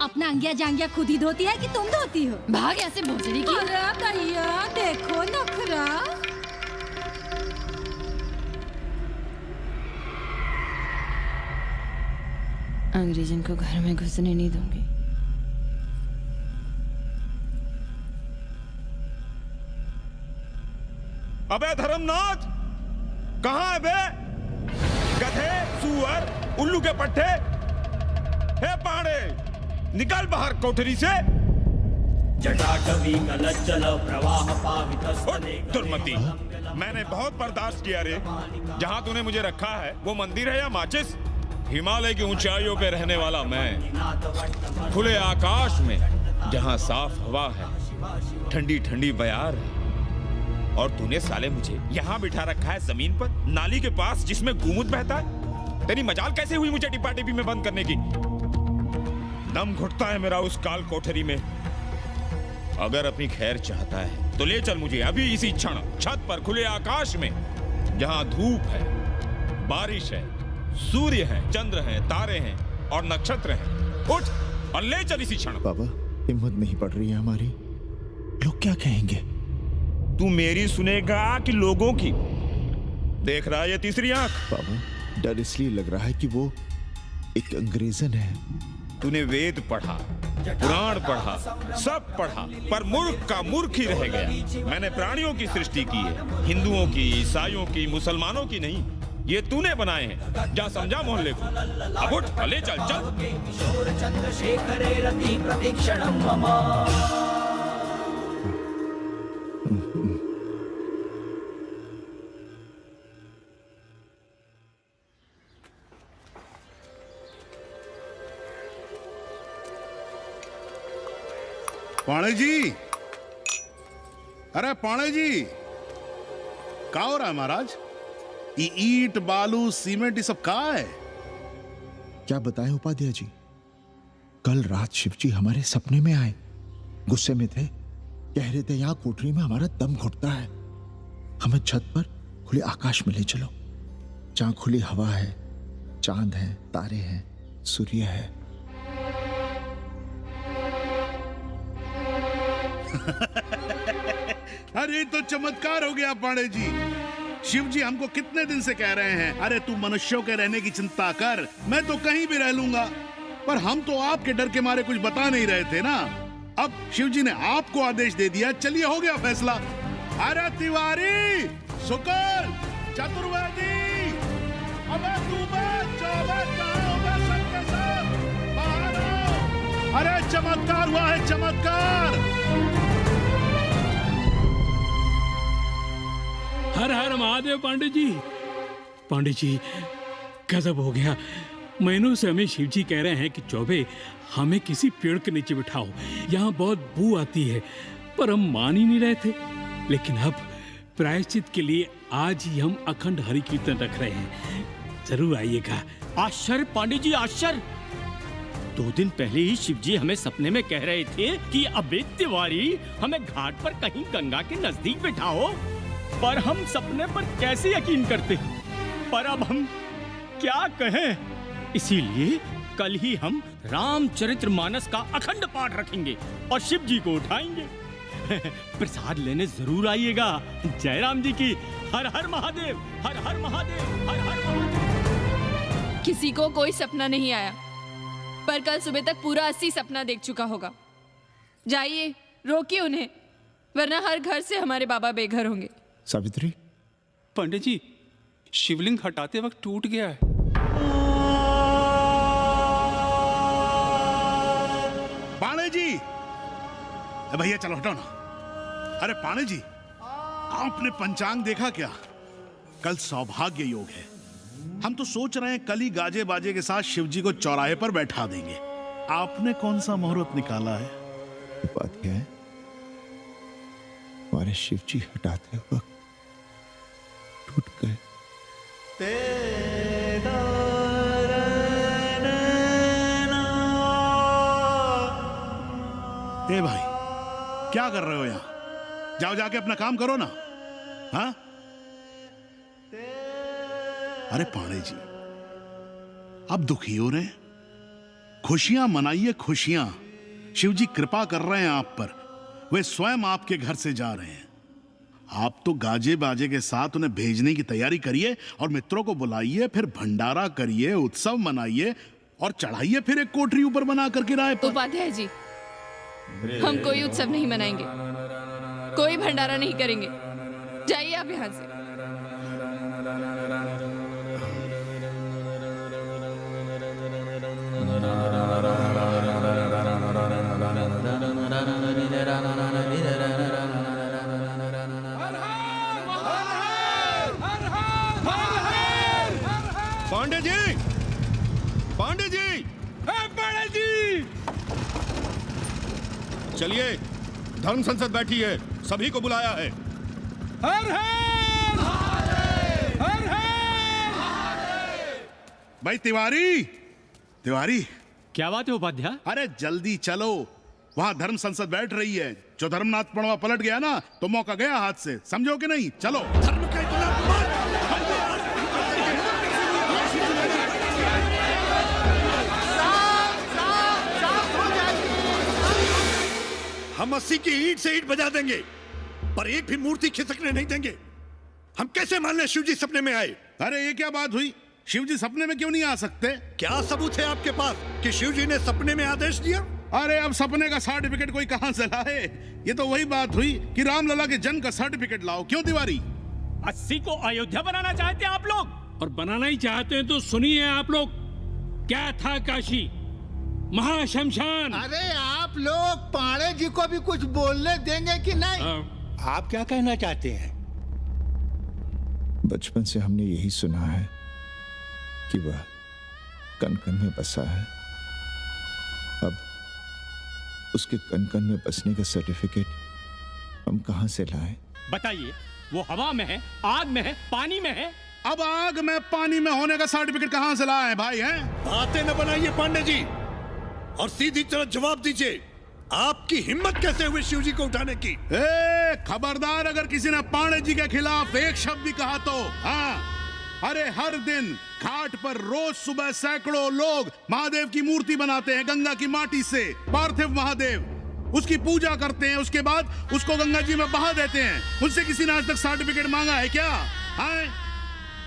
अपना अंगिया जांगिया खुद ही धोती है कि तुम धोती हो? भाग यहाँ से भोसड़ी की। अरे भैया देखो नखरा। अंग्रेजन को घर में घुसने नहीं दूंगी। अबे धर्मनाथ, कहाँ है बे? गधे, सुअर, उल्लू के पट्टे। हे पाड़े, निकल बाहर कोठरी से। जटाटवी कलज्जल प्रवाह दुर्मति, मैंने बहुत बर्दाश्त किया रे। जहाँ तूने मुझे रखा है वो मंदिर है या माचिस? हिमालय की ऊंचाइयों पे रहने वाला मैं, खुले आकाश में जहाँ साफ हवा है, ठंडी ठंडी बयार है, और तूने साले मुझे यहाँ बिठा रखा है जमीन पर, नाली के पास जिसमें गोमूत्र बहता है। तेरी मजाल कैसे हुई मुझे टिप्पा टिप्पी में बंद करने की? दम घुटता है मेरा उस काल कोठरी में। अगर अपनी खैर चाहता है तो ले चल मुझे अभी इसी क्षण छत पर खुले आकाश में, जहाँ धूप है, बारिश है, सूर्य है, चंद्र है, तारे हैं और नक्षत्र हैं। उठ और ले चल इसी क्षण। बाबा, हिम्मत नहीं पड़ रही है हमारी। लोग क्या कहेंगे? तू मेरी सुनेगा कि लोगों की? देख रहा है ये तीसरी आंख? बाबा, डर इसलिए लग रहा है कि वो एक अंग्रेजन है। तूने वेद पढ़ा, पुराण पढ़ा, सब पढ़ा, पर मूर्ख का मूर्ख ही रह गया। मैंने प्राणियों की सृष्टि की है, हिंदुओं की, ईसाइयों की, मुसलमानों की नहीं। ये तूने बनाए हैं। जा समझा मोहल्ले को। अब उठ, ले चल चल। पाणे जी, अरे पाणे जी, क्या हो रहा है महाराज? ये ईंट, बालू, सीमेंट ये सब कहाँ है? क्या बताएं उपाध्याय जी, कल रात शिवजी हमारे सपने में आए। गुस्से में थे, कह रहे थे यहाँ कोठरी में हमारा दम घुटता है, हमें छत पर खुले आकाश में ले चलो, जहाँ खुली हवा है, चांद है, तारे हैं, सूर्य है। अरे तो चमत्कार हो गया पाणे जी। शिव जी हमको कितने दिन से कह रहे हैं, अरे तू मनुष्यों के रहने की चिंता कर, मैं तो कहीं भी रह लूंगा। पर हम तो आपके डर के मारे कुछ बता नहीं रहे थे ना। अब शिव जी ने आपको आदेश दे दिया, चलिए हो गया फैसला। अरे तिवारी, शुक्ल, चतुर्वेदी, अबे तू सबके साथ बाहर आओ। अरे चमत्कार हुआ है, चमत्कार। हर हर महादेव पांडे जी। पांडे जी, गजब हो गया। महीनों से हमें शिवजी कह रहे हैं कि चौबे हमें किसी पेड़ के नीचे बिठाओ, यहाँ बहुत बू आती है, पर हम मान ही नहीं रहे थे। लेकिन अब प्रायश्चित के लिए आज ही हम अखंड हरि कीर्तन रख रहे हैं, जरूर आइएगा। आश्चर्य पांडे जी, आश्चर्य। 2 दिन पहले ही शिवजी हमें सपने में कह रहे थे कि अबे तिवारी हमें घाट पर कहीं गंगा के नजदीक बिठाओ, पर हम सपने पर कैसे यकीन करते। पर अब हम क्या कहें, इसीलिए कल ही हम रामचरितमानस का अखंड पाठ रखेंगे और शिव जी को उठाएंगे। प्रसाद लेने जरूर आइएगा। जय राम जी की। हर हर महादेव, हर हर महादेव, हर हर महादेव। किसी को कोई सपना नहीं आया, पर कल सुबह तक पूरा 80 सपना देख चुका होगा। जाइए, रोकिए उन्हें, वरना हर घर से हमारे बाबा बेघर होंगे। सावित्री, पंडित जी, शिवलिंग हटाते वक्त टूट गया है। पाणे जी, भैया चलो हटाओ ना। अरे पाणे जी, आपने पंचांग देखा क्या? कल सौभाग्य योग है। हम तो सोच रहे हैं कल ही गाजे बाजे के साथ शिवजी को चौराहे पर बैठा देंगे। आपने कौन सा मुहूर्त निकाला है? उपाध्याय, हमारे शिवजी हटाते वक्त टूट गए। ए भाई, क्या कर रहे हो यहाँ? जाओ जाके अपना काम करो ना। हाँ, अरे पांडे जी, अब दुखी हो रहे हैं? खुशियां मनाइए, खुशियां। शिव जी कृपा कर रहे हैं आप पर। वे स्वयं आपके घर से जा रहे हैं। आप तो गाजे बाजे के साथ उन्हें भेजने की तैयारी करिए और मित्रों को बुलाइए, फिर भंडारा करिए, उत्सव मनाइए और चढ़ाइए फिर एक कोठरी ऊपर बना कर किराए पर। उपाध्याय जी, हम कोई उत्सव नहीं मनाएंगे, कोई भंडारा नहीं करेंगे। जाइए आप यहाँ से। पांडे जी, पांडे जी, पांडे जी, चलिए, धर्म संसद बैठी है, सभी को बुलाया है। हर हर हर हर। भाई तिवारी, तिवारी, क्या बात है उपाध्याय? अरे जल्दी चलो, वहां धर्म संसद बैठ रही है। जो धर्मनाथ पड़वा पलट गया ना तो मौका गया हाथ से, समझो कि नहीं? चलो। धर्म का इतना हम 80 की ईंट से ईंट बजा देंगे, पर एक भी मूर्ति खिसकने नहीं देंगे। हम कैसे मान लें शिव जी सपने में आए? अरे ये क्या बात हुई? शिव जी सपने में क्यों नहीं आ सकते? क्या सबूत है आपके पास कि शिव जी ने सपने में आदेश दिया? अरे अब सपने का सर्टिफिकेट कोई कहां से लाए? ये तो वही बात हुई कि रामलला के जन्म का सर्टिफिकेट लाओ। क्यों तिवारी? 80 को अयोध्या बनाना चाहते हैं आप लोग, और बनाना ही चाहते हैं तो सुनिए आप लोग, क्या था काशी महाशमशान। अरे आप लोग पांडे जी को भी कुछ बोलने देंगे कि नहीं? आप क्या कहना चाहते हैं? बचपन से हमने यही सुना है कि वह कण कण में बसा है। अब उसके कण कण में बसने का सर्टिफिकेट हम कहां से लाएं? बताइए, वो हवा में है, आग में है, पानी में है। अब आग में पानी में होने का सर्टिफिकेट कहां से लाए भाई? हैं? बातें न बनाइए पांडे जी, और सीधी तरह जवाब दीजिए, आपकी हिम्मत कैसे हुई शिव जी को उठाने की? खबरदार अगर किसी ने पांडे जी के खिलाफ एक शब्द भी कहा तो। हाँ, अरे हर दिन घाट पर रोज सुबह सैकड़ों लोग महादेव की मूर्ति बनाते हैं गंगा की माटी से। पार्थिव महादेव, उसकी पूजा करते हैं, उसके बाद उसको गंगा जी में बहा देते हैं। उनसे किसी ने आज तक सर्टिफिकेट मांगा है क्या? हाँ?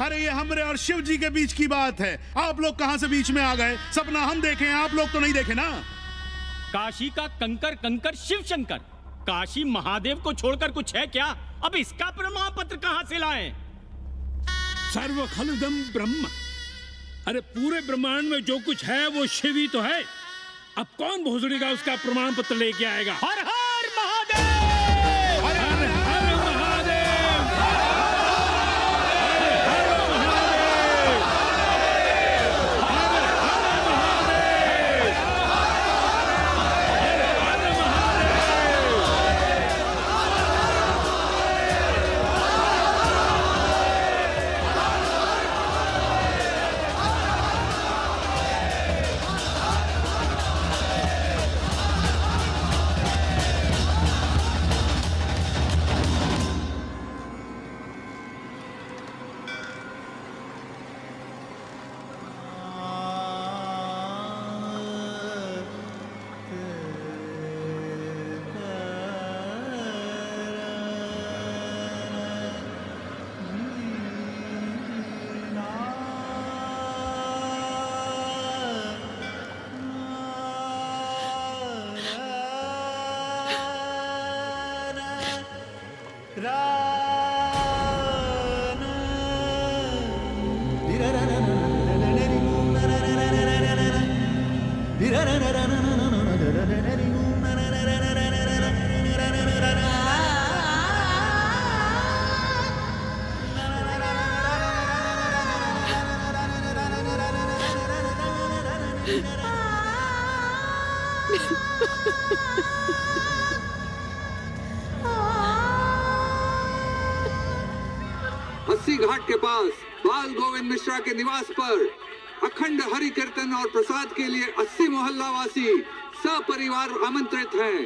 अरे ये हमरे और शिव जी के बीच की बात है। आप लोग कहां से बीच में आ गए? सपना हम देखे, आप लोग तो नहीं देखे ना। काशी का कंकर कंकर शिव शंकर, काशी महादेव को छोड़कर कुछ है क्या? अब इसका प्रमाण पत्र कहां से लाएं? सर्व खलुदम ब्रह्म, अरे पूरे ब्रह्मांड में जो कुछ है वो शिव ही तो है। अब कौन भोसड़ी का उसका प्रमाण पत्र लेके आएगा? हर हर महादेव, हर हर महादेव। अस्सी घाट के पास बाल गोविंद मिश्रा के निवास पर अखंड हरि कीर्तन और प्रसाद के लिए 80 मोहल्ला वासी सपरिवार आमंत्रित हैं।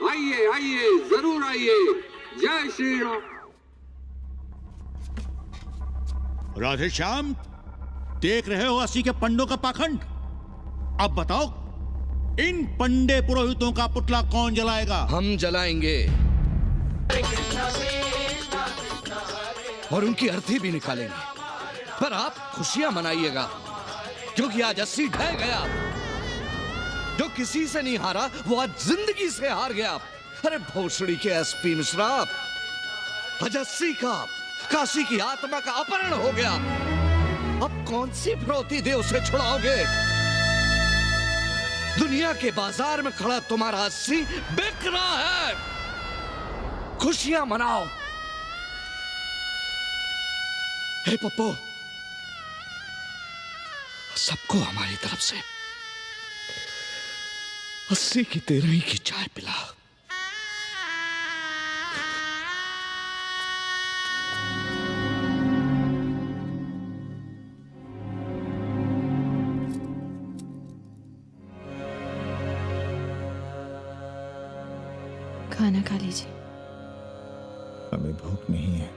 आइए आइए, जरूर आइए। जय श्री राम। राधे श्याम, देख रहे हो 80 के पंडों का पाखंड। अब बताओ, इन पंडे पुरोहितों का पुतला कौन जलाएगा? हम जलाएंगे और उनकी अर्थी भी निकालेंगे। पर आप खुशियां मनाइएगा, क्योंकि आज 80 ढह गया। जो किसी से नहीं हारा वो आज जिंदगी से हार गया। अरे भोसड़ी के एसपी मिश्रा, आज 80 का काशी की आत्मा का अपहरण हो गया। अब कौन सी फिरौती दे उसे छुड़ाओगे? दुनिया के बाजार में खड़ा तुम्हारा 80 बिक रहा है। खुशियां मनाओ। हे पप्पू, सबको हमारी तरफ से 80 की 13 की चाय पिला। खाना खा लीजिए। हमें भूख नहीं है।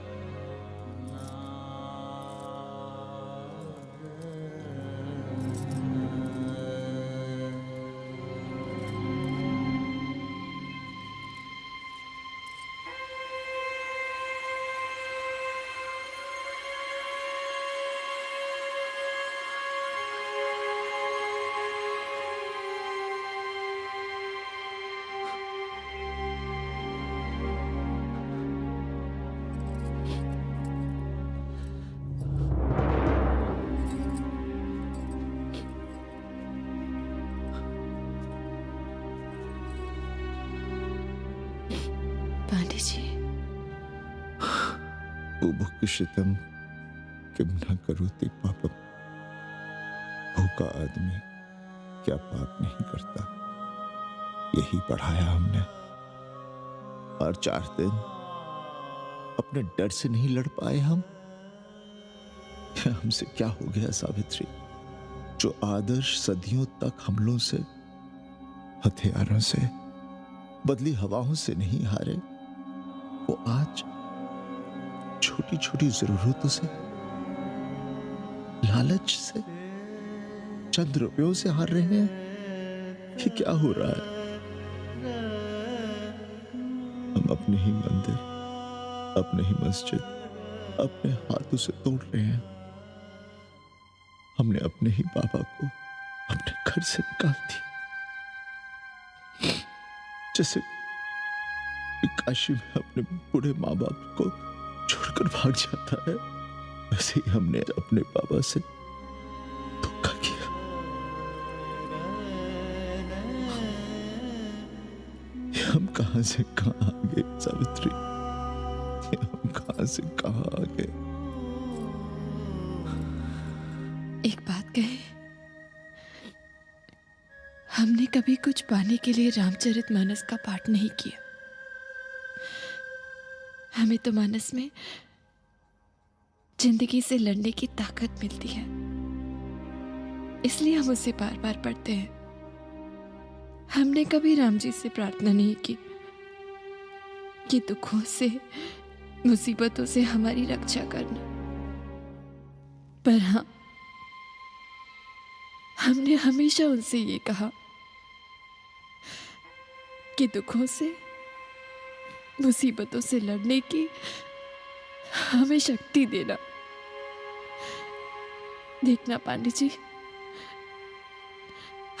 पांडे जी, बुभुक्षितम किम न करोति पापम। भूखा आदमी क्या पाप नहीं करता, यही पढ़ाया हमने। और 4 दिन अपने डर से नहीं लड़ पाए हम। हमसे क्या हो गया सावित्री? जो आदर्श सदियों तक हमलों से, हथियारों से, बदली हवाओं से नहीं हारे, वो आज छोटी छोटी जरूरतों से, लालच से, चंद रुपयों से हार रहे हैं। ये क्या हो रहा है? हम अपने ही मंदिर, अपने ही मस्जिद अपने हाथों से तोड़ रहे हैं। हमने अपने ही बाबा को अपने घर से निकाल दिया। जैसे काशी में अपने बूढ़े माँ बाप को छोड़कर भाग जाता है, वैसे ही हमने अपने बाबा से धोखा किया। हम कहां से कहां आ गए सावित्री? हम कहां से कहां आ गए? एक बात कहे, हमने कभी कुछ पाने के लिए रामचरितमानस का पाठ नहीं किया। हमें तो मानस में जिंदगी से लड़ने की ताकत मिलती है, इसलिए हम उसे बार बार पढ़ते हैं। हमने कभी राम जी से प्रार्थना नहीं की कि दुखों से, मुसीबतों से हमारी रक्षा करना। पर हाँ, हमने हमेशा उनसे ये कहा कि दुखों से, मुसीबतों से लड़ने की हमें शक्ति देना। देखना पांडे जी,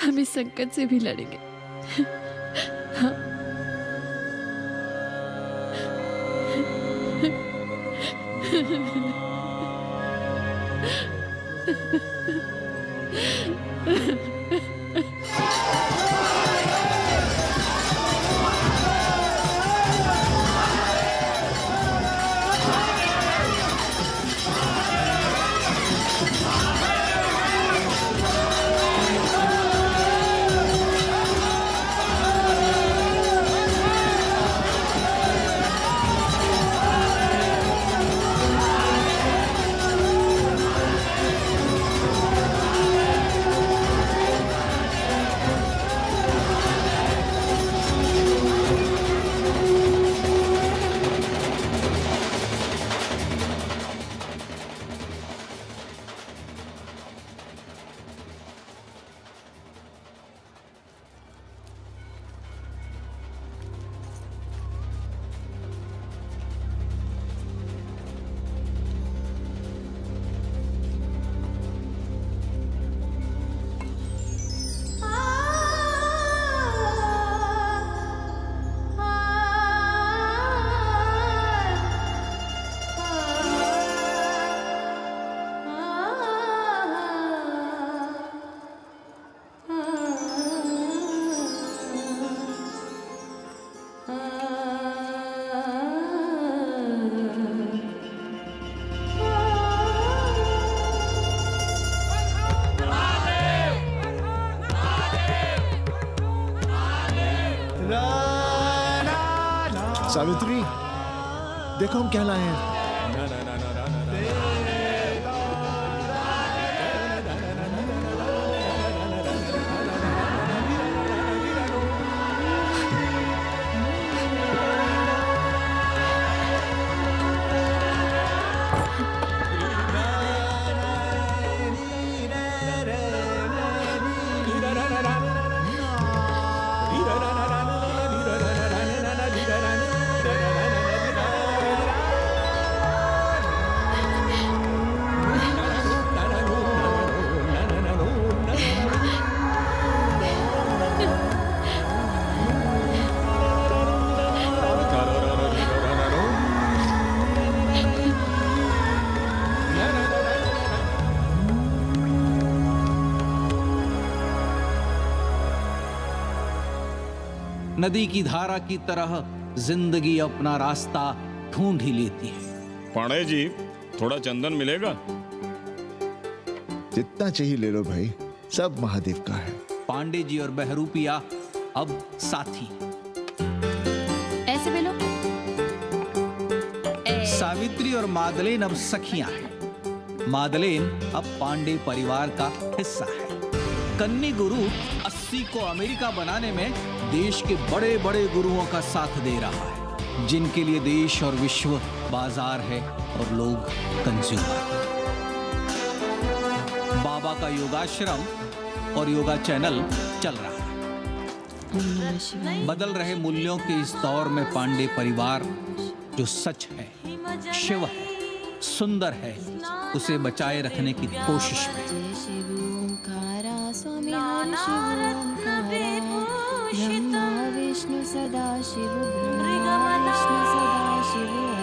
हम इस संकट से भी लड़ेंगे। हाँ। सावित्री, देखो हम क्या लाए हैं। नदी की धारा की तरह जिंदगी अपना रास्ता ढूंढ ही लेती है। पांडे जी, थोड़ा चंदन मिलेगा? जितना चाहिए ले लो भाई, सब महादेव का है। पांडे जी और बहरूपिया अब साथी। ऐसे भी लोग सावित्री और मादलेन अब सखियां हैं। मादलेन अब पांडे परिवार का हिस्सा है। कन्नी गुरु 80 को अमेरिका बनाने में देश के बड़े बड़े गुरुओं का साथ दे रहा है, जिनके लिए देश और विश्व बाजार है और लोग कंज्यूमर। बाबा का योगाश्रम और योगा चैनल चल रहा है। बदल रहे मूल्यों के इस दौर में पांडे परिवार जो सच है, शिव है, सुंदर है, उसे बचाए रखने की कोशिश में। स्वामी हरि शिव ब्रह्मा विष्णु सदा शिव ब्रह्मा विष्णु सदा शिव